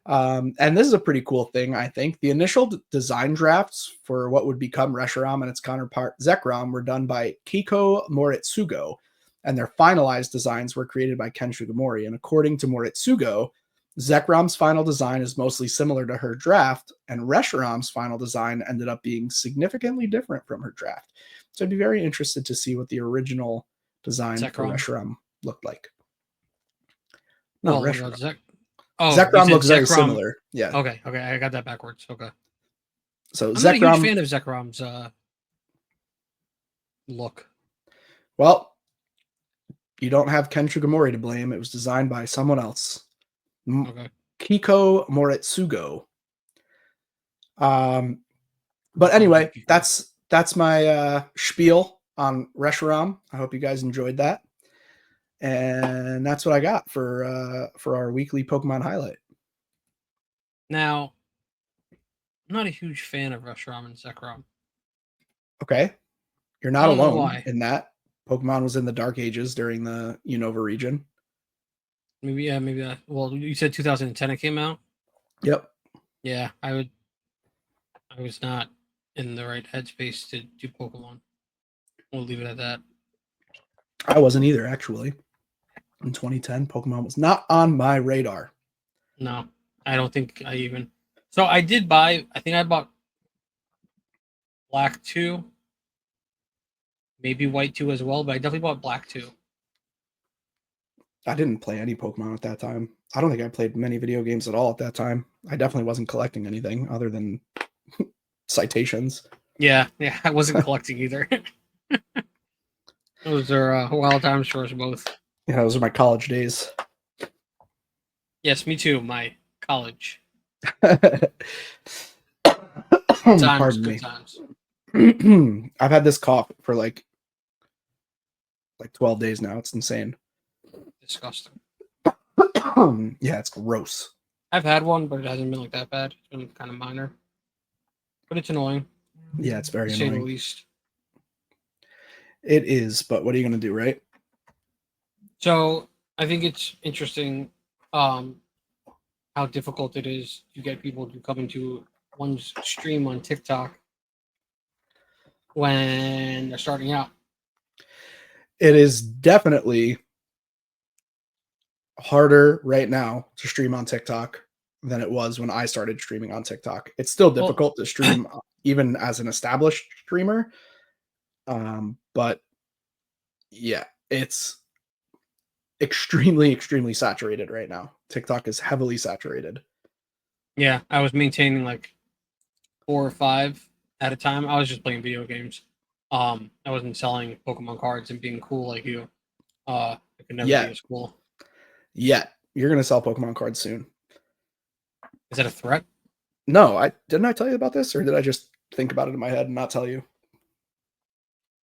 And this is a pretty cool thing, I think. The initial design drafts for what would become Reshiram and its counterpart Zekrom were done by Keiko Moritsugo, and their finalized designs were created by Ken Sugimori. And according to Moritsugo, Zekrom's final design is mostly similar to her draft, and Reshiram's final design ended up being significantly different from her draft. So I'd be very interested to see what the original design for Reshiram looked like. No, Reshiram. Zekrom looks very similar. Yeah. Okay. I got that backwards. Okay. So I'm not a huge fan of Zekrom's look. Well, you don't have Ken Sugimori to blame. It was designed by someone else. Okay. Keiko Moritsugo. But anyway, that's my spiel on Reshiram. I hope you guys enjoyed that. And that's what I got for our weekly Pokemon highlight. Now, I'm not a huge fan of Reshiram and Zekrom. Okay. You're not alone in that. Pokemon was in the Dark Ages during the Unova region. Maybe that. Well, you said 2010 it came out? Yep. Yeah, I was not in the right headspace to do Pokemon. We'll leave it at that. I wasn't either, actually. In 2010, Pokemon was not on my radar. No, I don't think I even... So I did buy... I think I bought Black 2. Maybe White 2 as well, but I definitely bought Black 2. I didn't play any Pokemon at that time. I don't think I played many video games at all at that time. I definitely wasn't collecting anything other than citations. Yeah, I wasn't collecting either. Those are wild times for us both. Yeah, those are my college days. Yes, me too. My college. Good times. I've had this cough for like 12 days now. It's insane. Disgusting. Yeah, it's gross. I've had one, but it hasn't been like that bad. It's been kind of minor, but it's annoying Yeah, it's to very say the annoying. least. It is, but what are you going to do, right? So I think it's interesting um, how difficult it is to get people to come into one's stream on TikTok when they're starting out. It is definitely harder right now to stream on TikTok than it was when I started streaming on TikTok. It's still Well, difficult to stream even as an established streamer. But yeah, it's extremely, extremely saturated right now. TikTok is heavily saturated. yeah, I was maintaining like 4 or 5 at a time. I was just playing video games. I wasn't selling Pokemon cards and being cool like you. I could never be Yet, as cool. yet you're gonna sell Pokemon cards soon. Is that a threat? No, I didn't I tell you about this, or did I just think about it in my head and not tell you?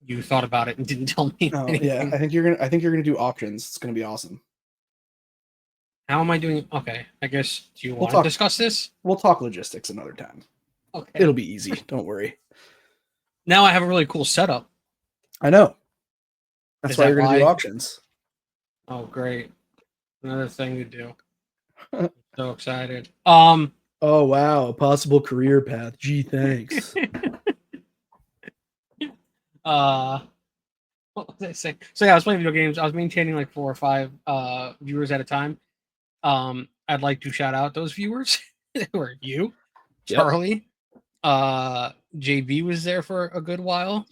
You thought about it and didn't tell me No, yeah, anything. I think you're gonna do auctions. It's gonna be awesome. How am I doing? Okay, I guess. Do you We'll want to talk discuss this? we'll talk logistics another time. Okay. It'll be easy. Don't worry. Now I have a really cool setup. I know. That's Is why you're that gonna do why? auctions. Oh, great! Another thing to do. Oh So excited. wow, a possible career path. Gee, thanks. uh, what was I saying? So yeah, I was playing video games. I was maintaining like 4 or 5 viewers at a time. I'd like to shout out those viewers. Who are you, Yep. Charlie? JB was there for a good while.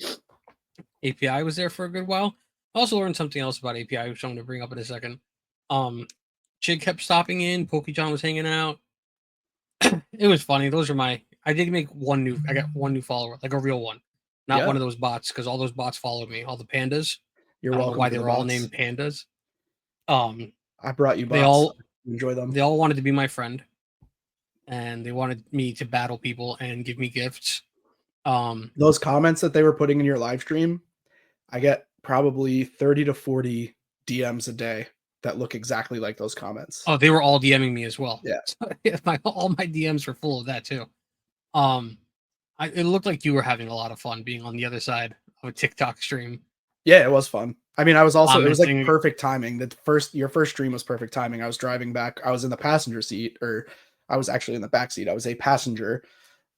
API was there for a good while. I also learned something else about API, which I'm going to bring up in a second. Um, Chig kept stopping in. Pokejohn was hanging out. It was funny. Those are my. I did make one new. I got one new follower, like a real one, not one Yep. of those bots, because all those bots followed me. All the pandas. You're I don't know welcome why for they the were all bots. named pandas. Um, I brought you they bots. all Enjoy them. they all wanted to be my friend, and they wanted me to battle people and give me gifts. Um, Those comments that they were putting in your live stream, I get probably 30 to 40 DMs a day that look exactly like those comments. oh, they were all DMing me as well. Yeah. So, yeah, all my DMs were full of that too. Um, it looked like you were having a lot of fun being on the other side of a TikTok stream, Yeah, it was fun. I mean, it was like commenting. perfect timing. Your first stream was perfect timing. I was driving back. I was in the passenger seat, or I was actually in the back seat. I was a passenger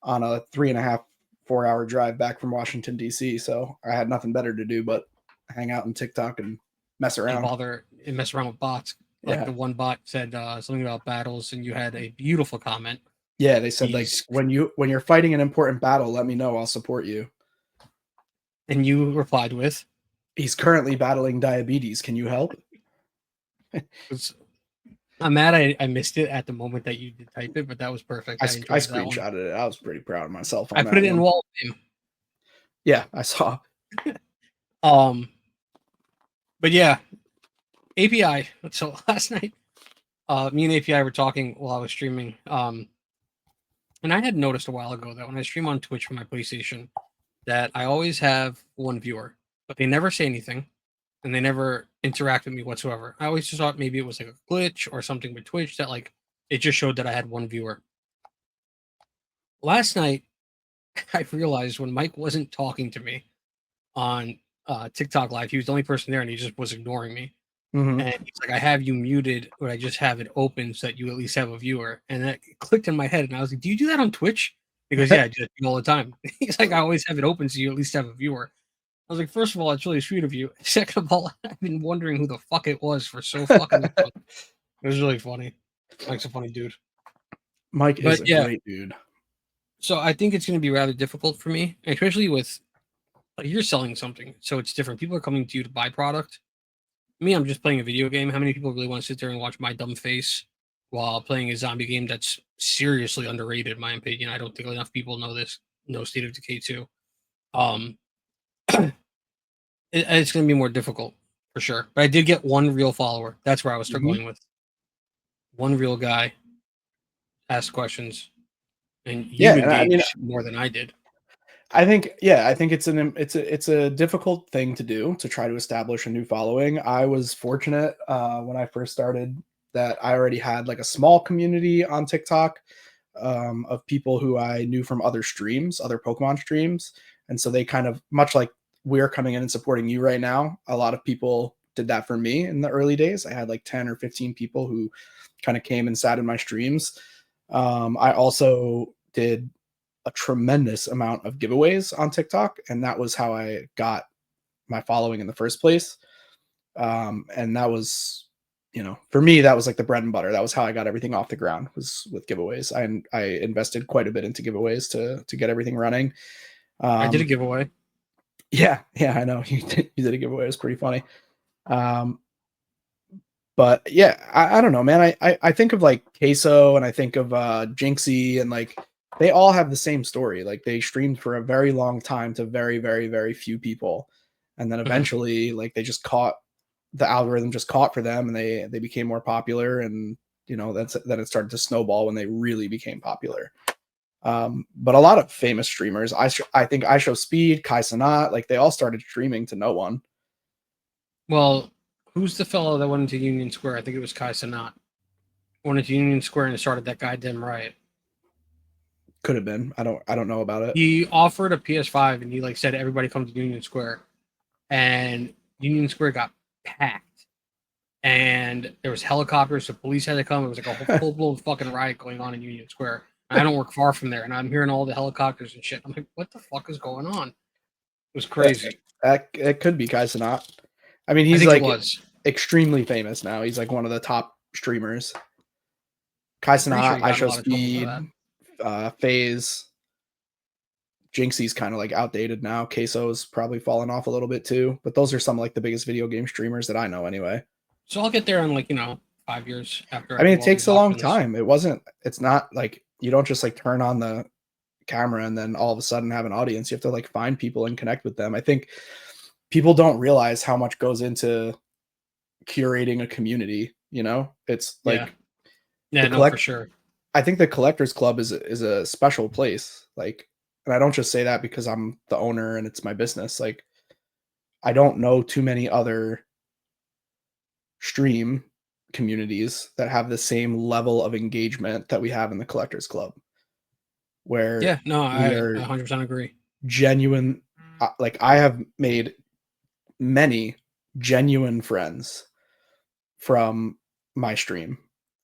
on a 3.5, 4 hour drive back from Washington, D.C. So I had nothing better to do but hang out on TikTok and mess And around. bother and mess around with bots. Like Yeah. the one bot said something about battles, and you had a beautiful comment. Yeah, they said like He's when you're fighting an important battle, let me know. I'll support you. and you replied with, He's currently battling diabetes. Can you help? "I'm mad I missed it at the moment that you did type it, but that was perfect. I I enjoyed that one. screenshotted it. I was pretty proud of myself I on put that it in one. wall name. Yeah, I saw. Um, but yeah, API. So last night, me and API were talking while I was streaming. And I had noticed a while ago that when I stream on Twitch from my PlayStation, that I always have one viewer, but they never say anything and they never interact with me whatsoever. I always just thought maybe it was like a glitch or something with Twitch that like it just showed that I had one viewer. Last night, I realized when Mike wasn't talking to me on TikTok Live, he was the only person there and he just was ignoring me. Hmm. And he's like, I have you muted, but I just have it open so that you at least have a viewer. And that clicked in my head. And I was like, do you do that on Twitch? He goes, yeah, I do that all the time. He's like, I always have it open so you at least have a viewer. I was like, first of all, it's really sweet of you. Second of all, I've been wondering who the fuck it was for so fucking long. It was really funny. Mike's a funny dude. Mike is But a yeah, great dude. so I think it's going to be rather difficult for me, especially with like you're selling something. So it's different. People are coming to you to buy product. Me, I'm just playing a video game. How many people really want to sit there and watch my dumb face while playing a zombie game that's seriously underrated, in my opinion? I don't think enough people know this. No State of Decay 2. Um, it's going to be more difficult for sure. But I did get one real follower. That's where I was Mhm. struggling with. One real guy asked questions, and Yeah, you and I mean, engaged more than I did. I think it's a difficult thing to do to try to establish a new following. I was fortunate when I first started. that I already had like a small community on TikTok of people who I knew from other streams, other Pokemon streams. And so they kind of, much like we're coming in and supporting you right now, a lot of people did that for me in the early days. I had like 10 or 15 people who kind of came and sat in my streams. I also did a tremendous amount of giveaways on TikTok, and that was how I got my following in the first place. And that was, for me, that was like the bread and butter. That was how I got everything off the ground, was with giveaways. I invested quite a bit into giveaways to get everything running. I did a giveaway. Yeah, I know you did a giveaway. It was pretty funny. Um, but yeah, I don't know, man. I think of like Queso and I think of Jinxie, and like they all have the same story. Like they streamed for a very long time to very, very, very few people. And then eventually like they just caught the algorithm just caught for them, and they became more popular, and then it started to snowball when they really became popular. But a lot of famous streamers, I think I Show Speed, Kai Sanat, like they all started streaming to no one. Well, who's the fellow that went into Union Square? I think it was Kai Sanat. Went into Union Square and started that goddamn riot. Could have been. I don't know about it. He offered a PS5 and he like said everybody come to Union Square, and Union Square got packed. And there was helicopters, so police had to come. It was like a whole full-blown fucking riot going on in Union Square. I don't work far from there, and I'm hearing all the helicopters and shit. I'm like, what the fuck is going on? It was crazy. It could be Kai Sanat. I mean, I he's think like it was. extremely famous now. He's like one of the top streamers. Kai I'm pretty sure Sanat, he I got in a Show lot of trouble for that. Speed, FaZe. Jinxie's kind of like outdated now. Queso's probably fallen off a little bit too. But those are some like the biggest video game streamers that I know anyway. So I'll get there in 5 years after I I mean, do it all takes these a long options. time. It's not like you don't just like turn on the camera and then all of a sudden have an audience. You have to like find people and connect with them. I think people don't realize how much goes into curating a community. It's Yeah. like Yeah, the no, for collect. sure. I think the Collectors Club is a special place. Like, and I don't just say that because I'm the owner and it's my business. Like, I don't know too many other stream communities that have the same level of engagement that we have in the Collectors Club, where Yeah, no, we I are 100% agree. genuine. Like, I have made many genuine friends from my stream.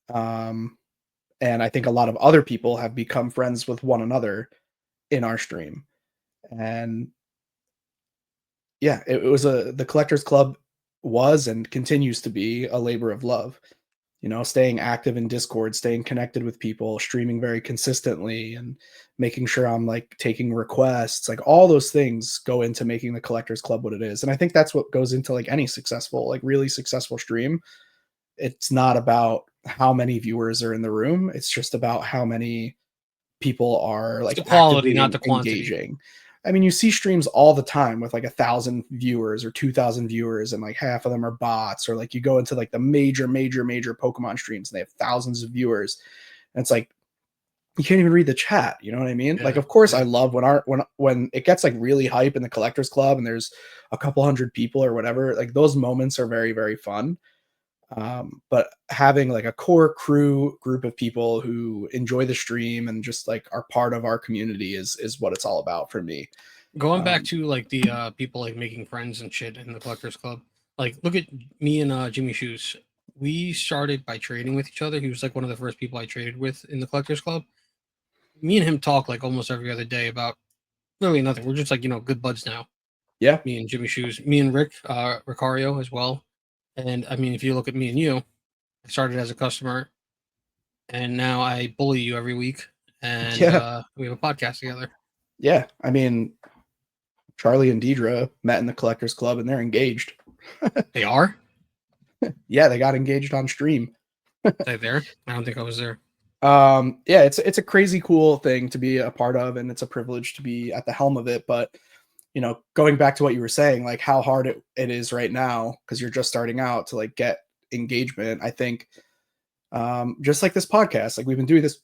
And I think a lot of other people have become friends with one another in our stream. And yeah, it was the Collectors Club was and continues to be a labor of love. Staying active in Discord, staying connected with people, streaming very consistently, and making sure I'm like taking requests. Like all those things go into making the Collectors Club what it is. And I think that's what goes into like any successful, like really successful stream. It's not about how many viewers are in the room. It's just about how many people are It's like the quality, actively not the quantity. engaging. I mean, you see streams all the time with like 1,000 viewers or 2,000 viewers, and like half of them are bots, or like you go into like the major Pokemon streams and they have thousands of viewers, and it's like you can't even read the chat. You know what I mean? Like, Yeah, of course, I yeah. love when it gets like really hype in the Collectors Club and there's a couple hundred people or whatever. Like those moments are very, very fun. But having like a core crew group of people who enjoy the stream and just like are part of our community is what it's all about for me. Going back um, to like the people like making friends and shit in the Collectors Club. Like, look at me and Jimmy Shoes. We started by trading with each other. He was like one of the first people I traded with in the Collectors Club. Me and him talk like almost every other day about literally nothing. We're just like good buds now. yeah. Me and Jimmy Shoes, me and Rick Ricario as well. And I mean, if you look at me and you, I started as a customer, and now I bully you every week, and Yeah, we have a podcast together. yeah, I mean, Charlie and Deidre met in the Collectors Club and they're engaged. They are. Yeah, they got engaged on stream. They there? I don't think I was there. Yeah, it's a crazy cool thing to be a part of, and it's a privilege to be at the helm of it. But going back to what you were saying, like how hard it is right now because you're just starting out to like get engagement. I think just like this podcast, like we've been doing this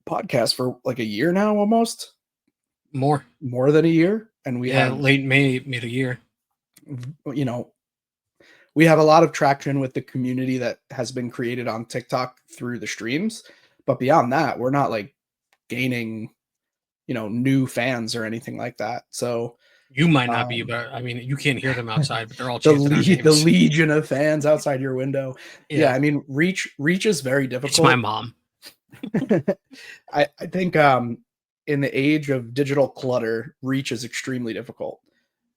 podcast for like a year now, almost More. more than a year, and we Yeah, have late May, mid a year. you know we have a lot of traction with the community that has been created on TikTok through the streams, but beyond that, we're not like gaining, new fans or anything like that. So You might not be, um, but I mean, you can't hear them outside, but they're all the chanting our the names. legion of fans outside your window. Yeah, Yeah, I mean, reach is very it's my difficult. mom. I think in the age of digital clutter, reach is extremely difficult.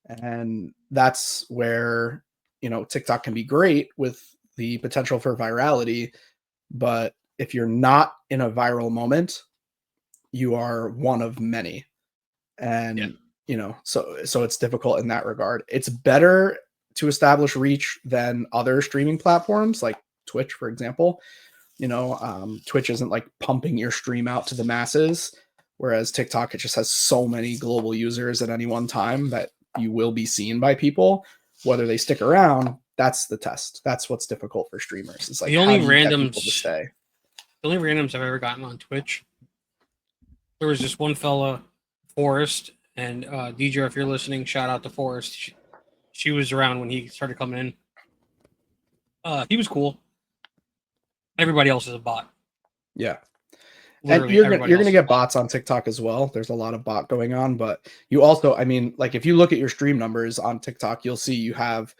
And that's where, TikTok can be great with the potential for virality. But if you're not in a viral moment, you are one of many. Yeah, And, so it's difficult in that regard. It's better to establish reach than other streaming platforms like Twitch, for example. Twitch isn't like pumping your stream out to the masses, whereas TikTok, it just has so many global users at any one time that you will be seen by people. Whether they stick around, that's the test. That's what's difficult for streamers. It's like, the how only do you get people to randoms, stay? the only randoms I've ever gotten on Twitch, there was this one fella, Forrest, and DJ, if you're listening, shout out to Forrest. She was around when he started coming in. He was cool. Everybody else is a bot. Yeah. And Literally, you're gonna everybody you're gonna else is a get bot. bots on TikTok as well. There's a lot of bot going on, but you also, I mean, like if you look at your stream numbers on TikTok, you'll see you have,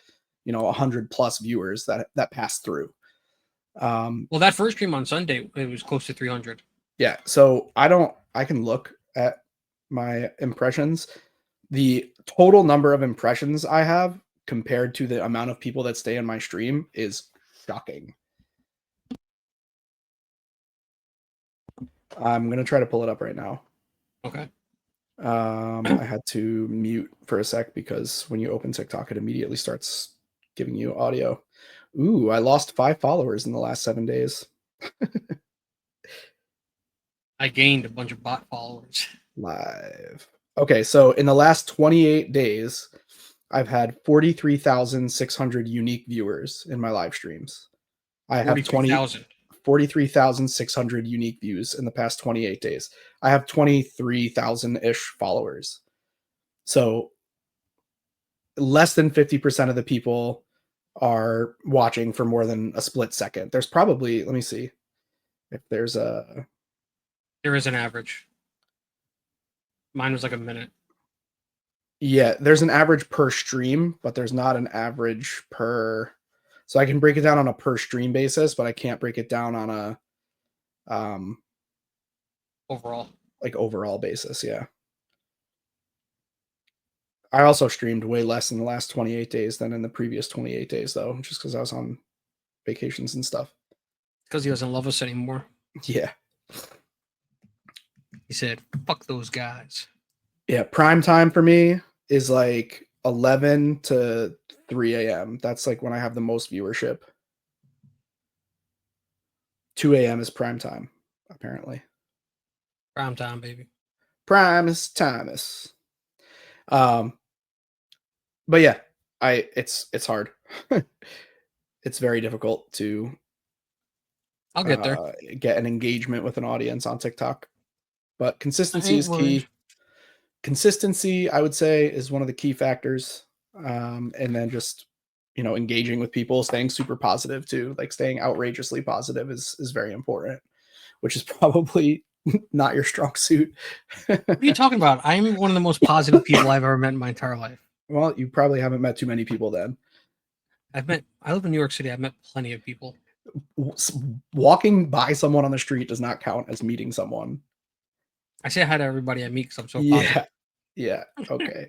100+ viewers that pass through. Well, that first stream on Sunday, it was close to 300. Yeah. So I can look at my impressions. The total number of impressions I have compared to the amount of people that stay in my stream is shocking. I'm going to try to pull it up right now. Okay. I had to mute for a sec because when you open TikTok, it immediately starts giving you audio. Ooh, I lost 5 followers in the last 7 days. I gained a bunch of bot followers. Live. Okay, so in the last 28 days, I've had 43,600 unique viewers in my live streams. I have 43,000. 43,600 unique views in the past 28 days. I have 23,000-ish followers. So less than 50% of the people are watching for more than a split second. There's probably, let me see if there's a. There is an average. Mine was like a minute. Yeah, there's an average per stream, but there's not an average per. So I can break it down on a per stream basis, but I can't break it down on a Overall. like overall basis. Yeah. I also streamed way less in the last 28 days than in the previous 28 days, though, just because I was on vacations and stuff. Because he doesn't love us anymore. Yeah. He said, fuck those guys. Yeah. Prime time for me is like 11 to 3 a.m. That's like when I have the most viewership. 2 a.m. is prime time, apparently. Prime time, baby. Primus Timus. But yeah, it's hard. It's very difficult to I'll get there. get an engagement with an audience on TikTok. But I consistency ain't is worried. key. Consistency, I would say, is one of the key factors. And then just engaging with people, staying super positive too, like staying outrageously positive is very important, which is probably not your strong suit. What are you talking about? I'm one of the most positive people I've ever met in my entire life. Well, you probably haven't met too many people then. I live in New York City. I've met plenty of people. Walking by someone on the street does not count as meeting someone. I say hi to everybody I meet because I'm so positive. Yeah. Okay.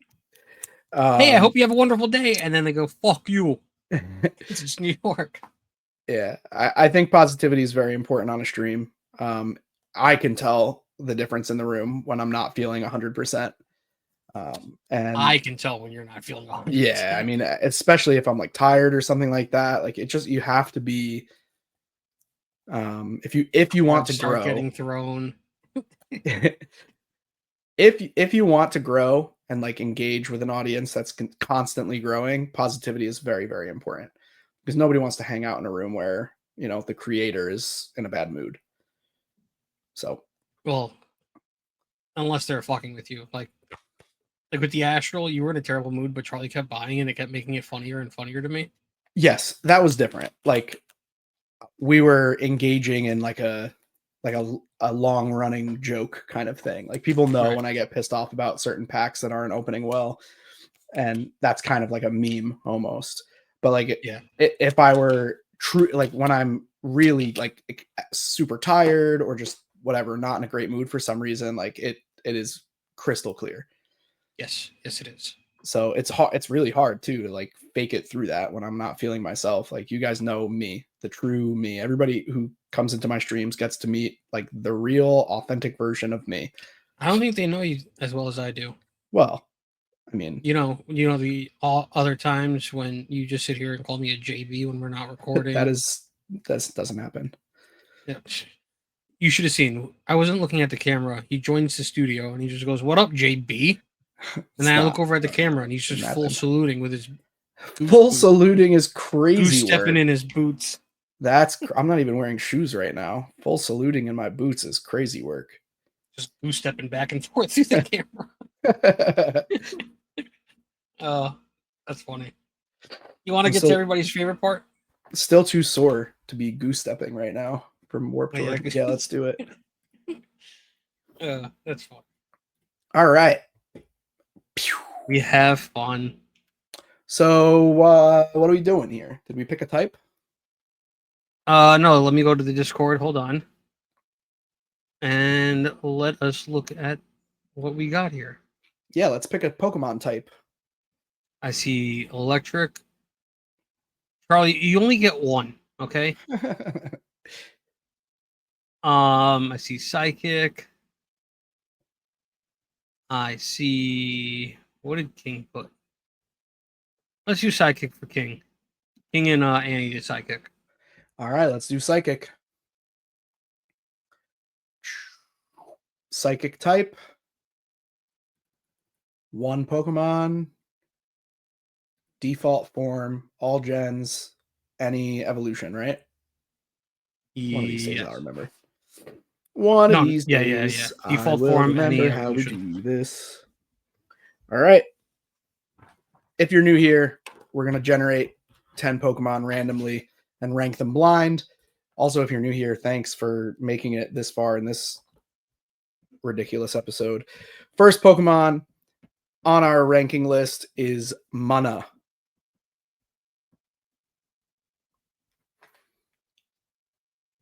Hey, I hope you have a wonderful day. And then they go, fuck you. It's just New York. Yeah. I think positivity is very important on a stream. I can tell the difference in the room when I'm not feeling 100%. And I can tell when you're not feeling 100%. yeah, I mean, especially if I'm like tired or something like that, like you have to be, if you want to Start grow, getting thrown. if you want to grow and like engage with an audience that's constantly growing, positivity is very, very important because nobody wants to hang out in a room where, the creator is in a bad mood. So, Well, unless they're fucking with you. Like with the Astral, you were in a terrible mood, but Charlie kept buying it and it kept making it funnier and funnier to me. Yes, that was different. Like we were engaging in like a long running joke kind of thing. Like people know Right. when I get pissed off about certain packs that aren't opening well, and that's kind of like a meme almost. But like Yeah. if I were true, like when I'm really like super tired or just whatever, not in a great mood for some reason, like it is crystal clear. Yes. Yes, it is. So it's hard. It's really hard too to like fake it through that when I'm not feeling myself. Like you guys know me, the true me. Everybody who comes into my streams gets to meet like the real, authentic version of me. I don't think they know you as well as I do. Well, I mean, You know the all other times when you just sit here and call me a JB when we're not recording. that doesn't happen. Yeah. You should have seen. I wasn't looking at the camera. He joins the studio and he just goes, "What up, JB?" And then I look Stop. over at the camera and he's just Doesn't full happen. saluting with his Full boot, saluting is goose crazy stepping work. in his boots. I'm not even wearing shoes right now. Full saluting in my boots is crazy work. Just goose stepping back and forth through the camera. Oh, that's funny. You want to I'm get to everybody's favorite part? still too sore to be goose stepping right now from Warp Oh, yeah, Tour. Yeah, let's do it. that's fun. All right. We have fun. So what are we doing here? Did we pick a type? No, let me go to the Discord. Hold on. And let us look at what we got here. Yeah, let's pick a Pokemon type. I see electric. Charlie, you only get one, okay? I see psychic. I see, what did King put? Let's use psychic for King. King and Annie did psychic. All right, let's do psychic. Psychic type. One Pokemon. Default form. All gens. Any evolution, right? One of these days I'll Yes. remember. One of No, these yeah. days I Default will form, any remember how we evolution. do this. All right. If you're new here, we're going to generate 10 Pokemon randomly and rank them blind. Also, if you're new here, thanks for making it this far in this ridiculous episode. First Pokemon on our ranking list is Mana.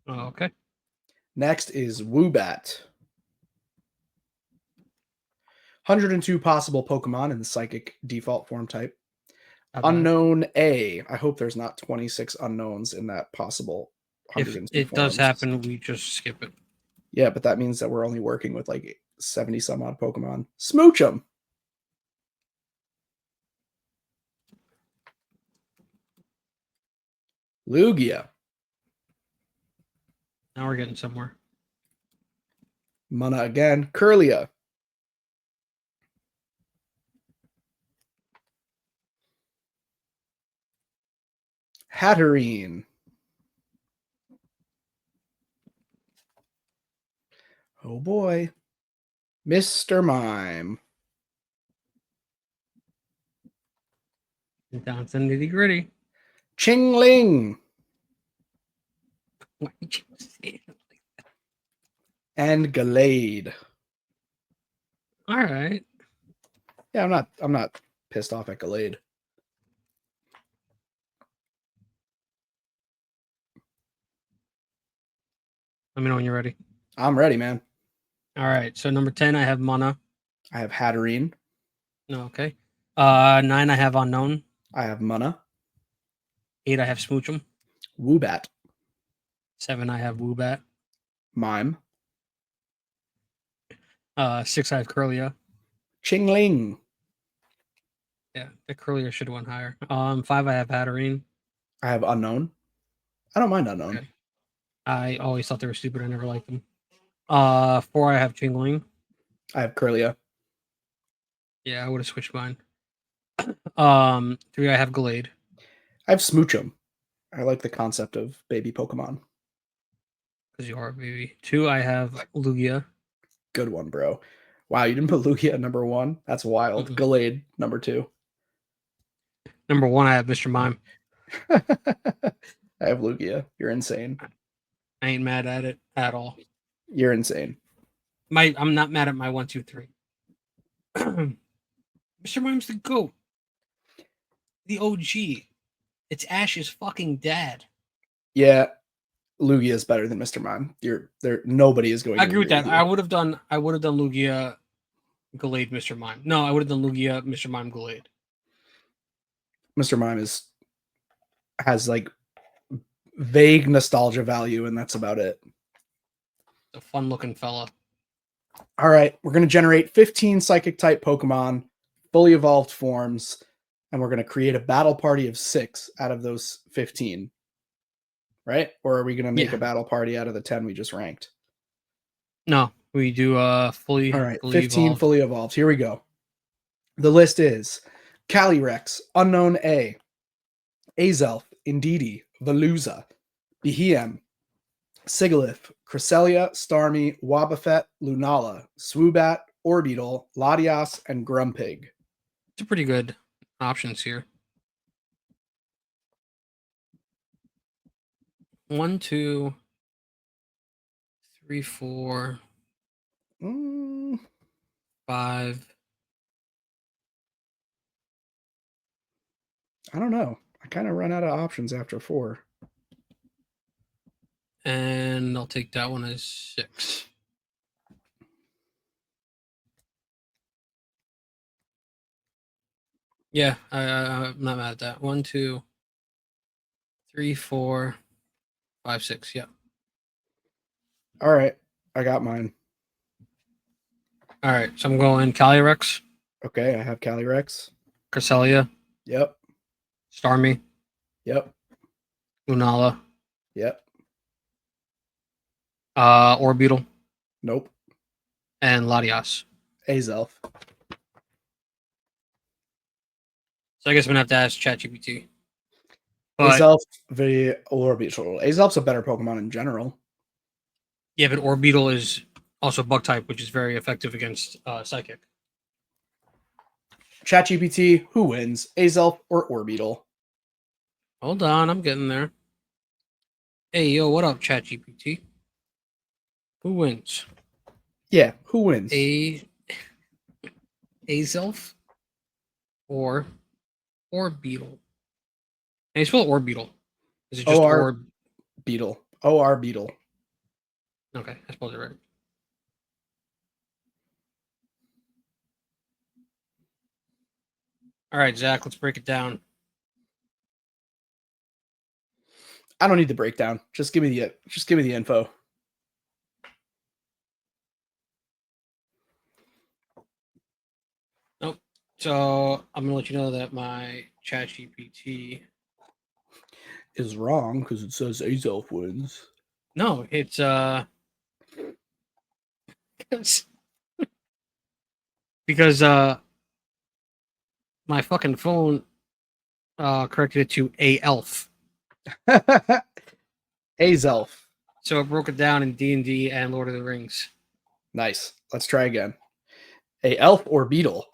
Oh, okay. Next is Woobat. 102 possible Pokemon in the Psychic default form type. Unknown A. I hope there's not 26 unknowns in that possible 102 If it forms. does happen, we just skip it. Yeah, but that means that we're only working with like 70 some odd Pokemon. Smoochum. Lugia. Now we're getting somewhere. Mana again. Curlia. Hatterene. Oh boy. Mr. Mime. Down to nitty gritty. Chingling. Why did you say it like that? And Gallade. All right. Yeah, I'm not pissed off at Gallade. Let me know when you're ready. I'm ready, man. All right. So number 10, I have Mana. I have Hatterene. No, okay. 9, I have Unknown. I have Mana. 8, I have Smoochum. Woobat. 7, I have Woobat. Mime. 6, I have Curlia. Chingling. Yeah, the Curlia should have went higher. 5, I have Hatterene. I have Unknown. I don't mind Unknown. Okay. I always thought they were stupid. I never liked them. 4, I have Chingling. I have Curlia. Yeah, I would have switched mine. 3, I have Gallade. I have Smoochum. I like the concept of baby Pokemon. Because you are a baby. 2, I have Lugia. Good one, bro. Wow, you didn't put Lugia at number 1? That's wild. Mm-mm. Gallade, number 2. Number 1, I have Mr. Mime. I have Lugia. You're insane. I ain't mad at it at all. You're insane. I'm not mad at my 1, 2, 3. Mr. Mime's the GOAT. The OG. It's Ash's fucking dad. Yeah, Lugia is better than Mr. Mime. You're there. Nobody is going I to agree with that. you. I would have done Lugia, Gallade, Mr. Mime. No, I would have done Lugia, Mr. Mime, Gallade. Mr. Mime has like vague nostalgia value, and that's about it. A fun looking fella. All right, we're going to generate 15 psychic type Pokemon, fully evolved forms, and we're going to create a battle party of 6 out of those 15. Right? Or are we going to make a battle party out of the 10 we just ranked? No, we do fully. All right, fully 15 evolved. fully evolved. Here we go. The list is Calyrex, Unknown A, Azelf, Indeedee, Veluza, Behem, Sigilyph, Cresselia, Starmie, Wobbuffet, Lunala, Swoobat, Orbeetle, Latias, and Grumpig. It's a pretty good options here. 1, 2, 3, 4, 5. I don't know. I kind of run out of options after 4. And I'll take that one as 6. Yeah, I'm not mad at that. 1, 2, 3, 4, 5, 6. Yeah. All right, I got mine. All right, so I'm going Calyrex. Okay, I have Calyrex. Cresselia. Yep. Starmie. Yep. Lunala. Yep. Orbeetle. Nope. And Latias. Azelf. So I guess I'm gonna have to ask ChatGPT. But Azelf v Orbeetle. Azelf's a better Pokemon in general. yeah, but Orbeetle is also bug type, which is very effective against Psychic. ChatGPT, who wins, Azelf or Orbeetle? Hold on, I'm getting there. Hey, yo, what up, ChatGPT? Who wins? Yeah, who wins? Azelf or Orbeetle? How you spell Orbeetle? Is it just Beetle? OR Beetle. Okay, I spelled it right. All right, Zach, let's break it down. I don't need the breakdown. Just give me the info. Nope. So I'm gonna let you know that my ChatGPT is wrong because it says Azelf wins. No, it's because my fucking phone corrected it to a elf. Azelf. So it broke it down in D&D and Lord of the Rings. Nice. Let's try again. A elf or beetle?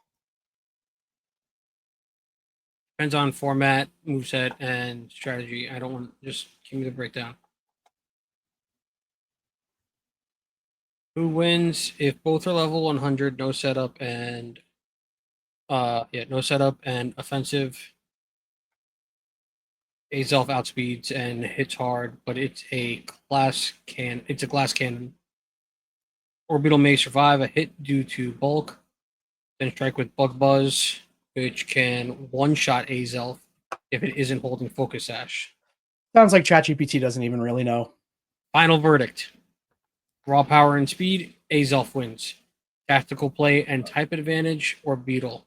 Depends on format, moveset, and strategy. I don't want just give me the breakdown. Who wins if both are level 100, no setup and no setup and offensive. Azelf outspeeds and hits hard, but it's a glass cannon. Orbital may survive a hit due to bulk, then strike with Bug Buzz, which can one-shot Azelf if it isn't holding Focus Sash. Sounds like ChatGPT doesn't even really know. Final verdict. Raw power and speed, Azelf wins. Tactical play and type advantage, or Beetle.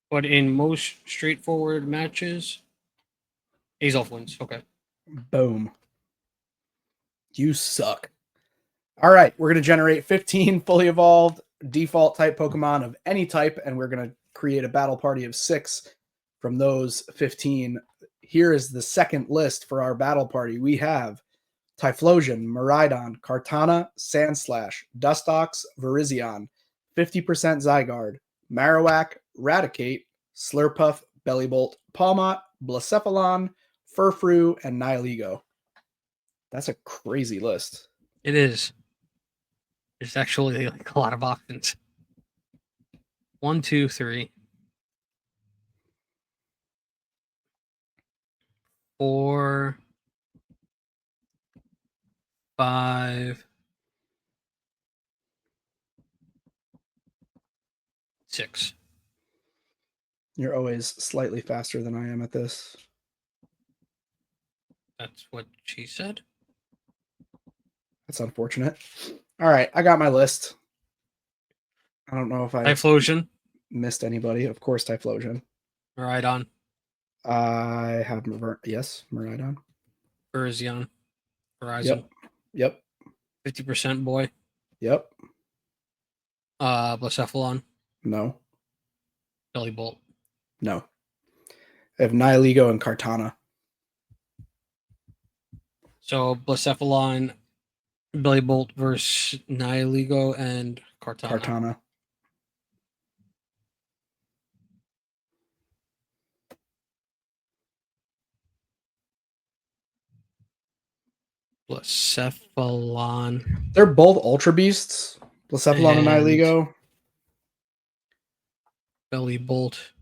But in most straightforward matches, Azelf wins. Okay. Boom. You suck. All right, we're going to generate 15 fully evolved default type Pokemon of any type, and we're going to create a battle party of 6 from those 15. Here is the second list for our battle party. We have Typhlosion, Miraidon, Kartana, Sandslash, Dustox, Virizion, 50% Zygarde, Marowak, Raticate, Slurpuff, Bellibolt, Palmot, Blacephalon, Furfrou, and Nihilego. That's a crazy list. It is. There's actually like a lot of options. 1, 2, 3, 4, 5, 6. You're always slightly faster than I am at this. That's what she said. That's unfortunate. All right, I got my list. I don't know if I Typhlosion. missed anybody. Of course, Typhlosion. Miraidon. I have Miraidon. Virizion. Horizon. Yep. 50% boy. Yep. Blacephalon. No. Belly Bolt. No. I have Nihilego and Kartana. So Blacephalon, Belly Bolt versus Nihilego and Kartana. Blacephalon. They're both Ultra Beasts. Blacephalon and Nihilego. Belly Bolt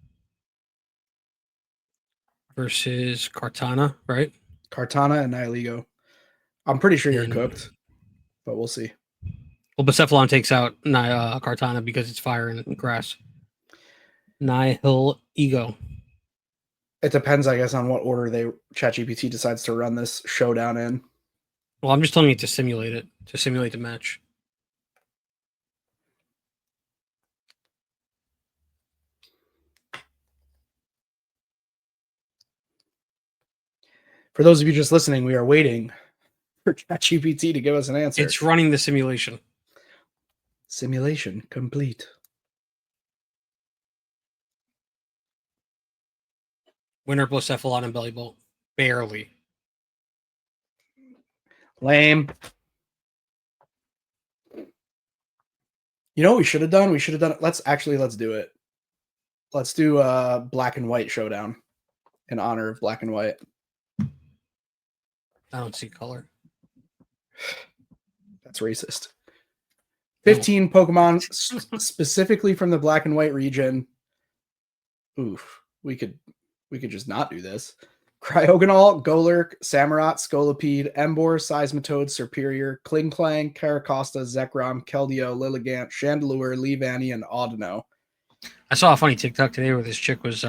versus Kartana, right? Kartana and Nihilego. I'm pretty sure you're cooked, but we'll see. Well, Blacephalon takes out Kartana because it's fire and grass. Nihilego. It depends, I guess, on what order ChatGPT decides to run this showdown in. Well, I'm just telling you to simulate it, to simulate the match. For those of you just listening, we are waiting for ChatGPT to give us an answer. It's running the simulation. Simulation complete. Winner Blacephalon and Belly Bolt. Barely. Lame. You know what we should have done? We should have done it. Let's do it. Let's do a black and white showdown in honor of black and white. I don't see color. That's racist. 15 Pokemon specifically from the black and white region. Oof. We could just not do this. Cryogonal, Golurk, Samurott, Scolipede, Emboar, Seismitoad, Serperior, Klinklang, Caracosta, Zekrom, Keldeo, Lilligant, Chandelure, Leavanny, and Audino. I saw a funny TikTok today where this chick was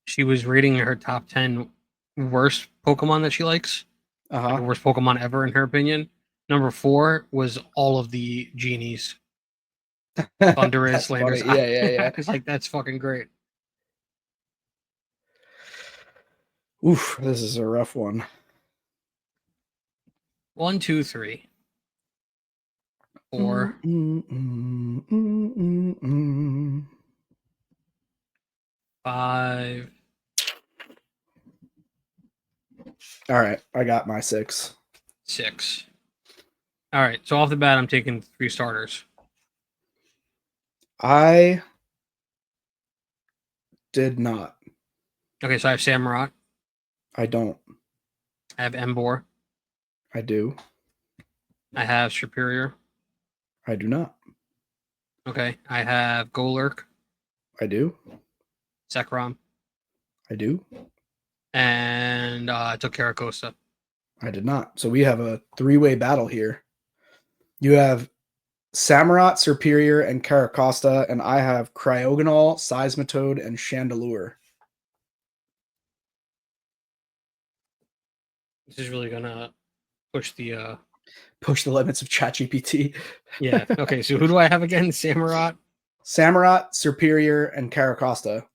she was rating her top 10 worst Pokemon that she likes. Like the worst Pokemon ever in her opinion. Number 4 was all of the genies. Thunderous, Landers. Yeah. It's like, that's fucking great. Oof, this is a rough one. 1, 2, 3, 4. 5. All right, I got my 6. 6. All right, so off the bat, I'm taking 3 starters. I did not. Okay, so I have Samurott. I don't. I have Emboar. I do. I have Superior. I do not. Okay, I have Golurk. I do. Zekrom. I do. And I took Caracosta. I did not. So we have a 3-way battle here. You have Samurott, Superior, and Caracosta, and I have Cryogonal, Seismitoad, and Chandelure. This is really gonna push the limits of ChatGPT. Yeah. Okay, so who do I have again? Samurott, Superior, and Caracosta.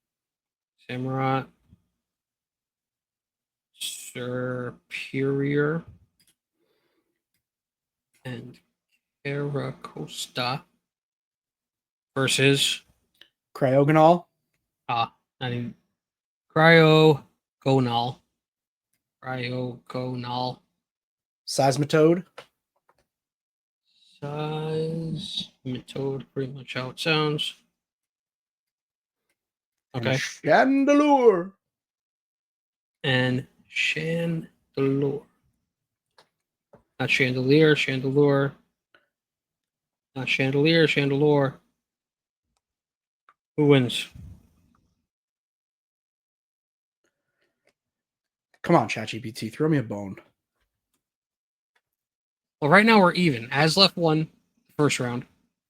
Samurott, Superior, and Caracosta versus Cryogonal. I mean Cryogonal. Seismitoad. Seismitoad, pretty much how it sounds. Okay. And Chandelure. and Chandelure. Not chandelier, chandelure. Not chandelier, chandelure. Who wins? Come on, ChatGPT, throw me a bone. Well, right now we're even. As left won first round,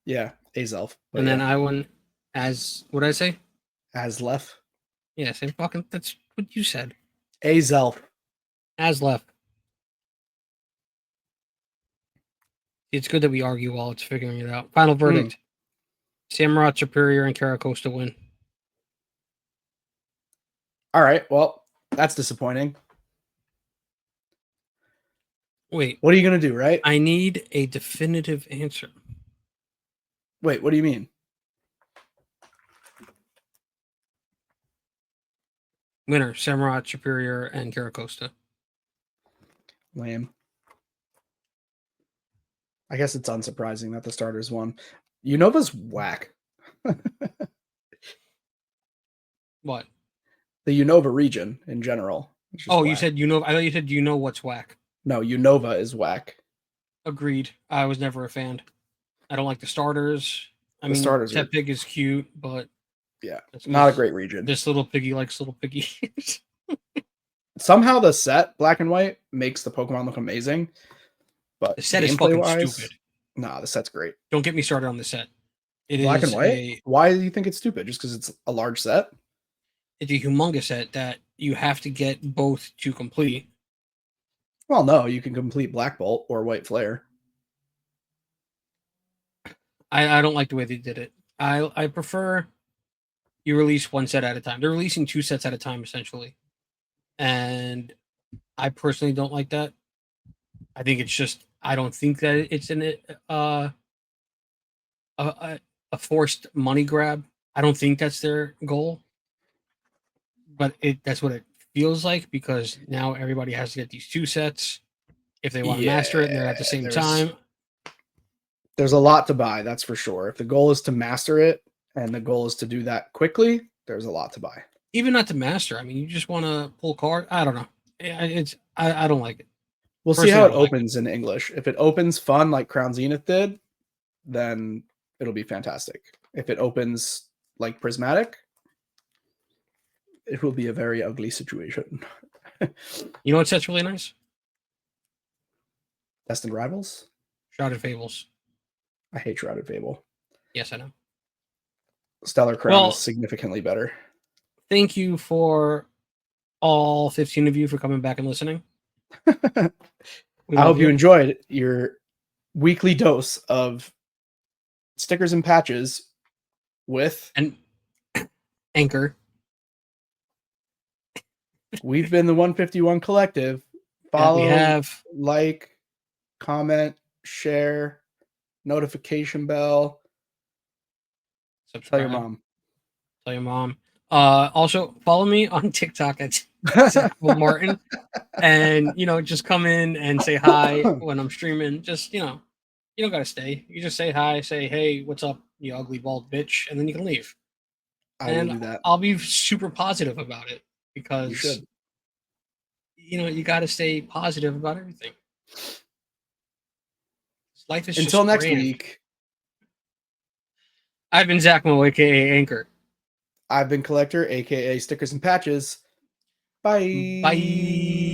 Yeah, Azelf. and then I won. As what did I say? Aslef. Yeah, same fucking. That's what you said. Azelf. As left. It's good that we argue while it's figuring it out. Final verdict: Samurott Superior and Caracosta win. All right. Well, that's disappointing. Wait, What are you gonna do, right? I need a definitive answer. Wait, what do you mean? Winner: Samurott Superior and Caracosta. Lame. I guess it's unsurprising that the starters won. Unova's whack. What? The Unova region in general. Oh, you said you know. I thought you said you know what's whack. No, Unova is whack. Agreed. I was never a fan. I don't like the starters. I mean, starters are Tepig is cute, but yeah, that's not a 'cause great region. this little piggy likes little piggy. Somehow the set Black and White makes the Pokemon look amazing, but The set is gameplay fucking wise, stupid. nah, the set's great. Don't get me started on the set. It Black and is White. Why do you think it's stupid? Just because it's a large set? it's a humongous set that you have to get both to complete. Well, no, you can complete Black Bolt or White Flare. I don't like the way they did it. I prefer you release one set at a time. They're releasing two sets at a time essentially, and I personally don't like that. I think it's just I don't think that it's a forced money grab. I don't think that's their goal, but that's what it feels like because now everybody has to get these two sets if they want to master it and they're at the same time. There's a lot to buy, that's for sure. If the goal is to master it and the goal is to do that quickly, there's a lot to buy. Even not to master. I mean, you just want to pull card. I don't know. I don't like it. We'll see how it opens in English. If it opens fun like Crown Zenith did, then it'll be fantastic. If it opens like Prismatic, it will be a very ugly situation. You know what set's really nice? Destined Rivals? Shrouded Fables. I hate Shrouded Fable. Yes, I know. Stellar Crown is significantly better. Thank you for all 15 of you for coming back and listening. I hope you enjoyed your weekly dose of stickers and patches with and Anchor. We've been the 151 Collective. Follow, like, comment, share, notification bell. Subscribe. Tell your mom. Tell your mom. Also, follow me on TikTok at Zack Mo Martin. And, just come in and say hi when I'm streaming. Just, you don't got to stay. You just say hi, say, hey, what's up, you ugly bald bitch, and then you can leave. I will do that. I'll be super positive about it because, you should. You got to stay positive about everything. Life is until next grand. week. I've been Zack Mo, aka Anchor. I've been Collector, aka Stickers and Patches. Bye. Bye.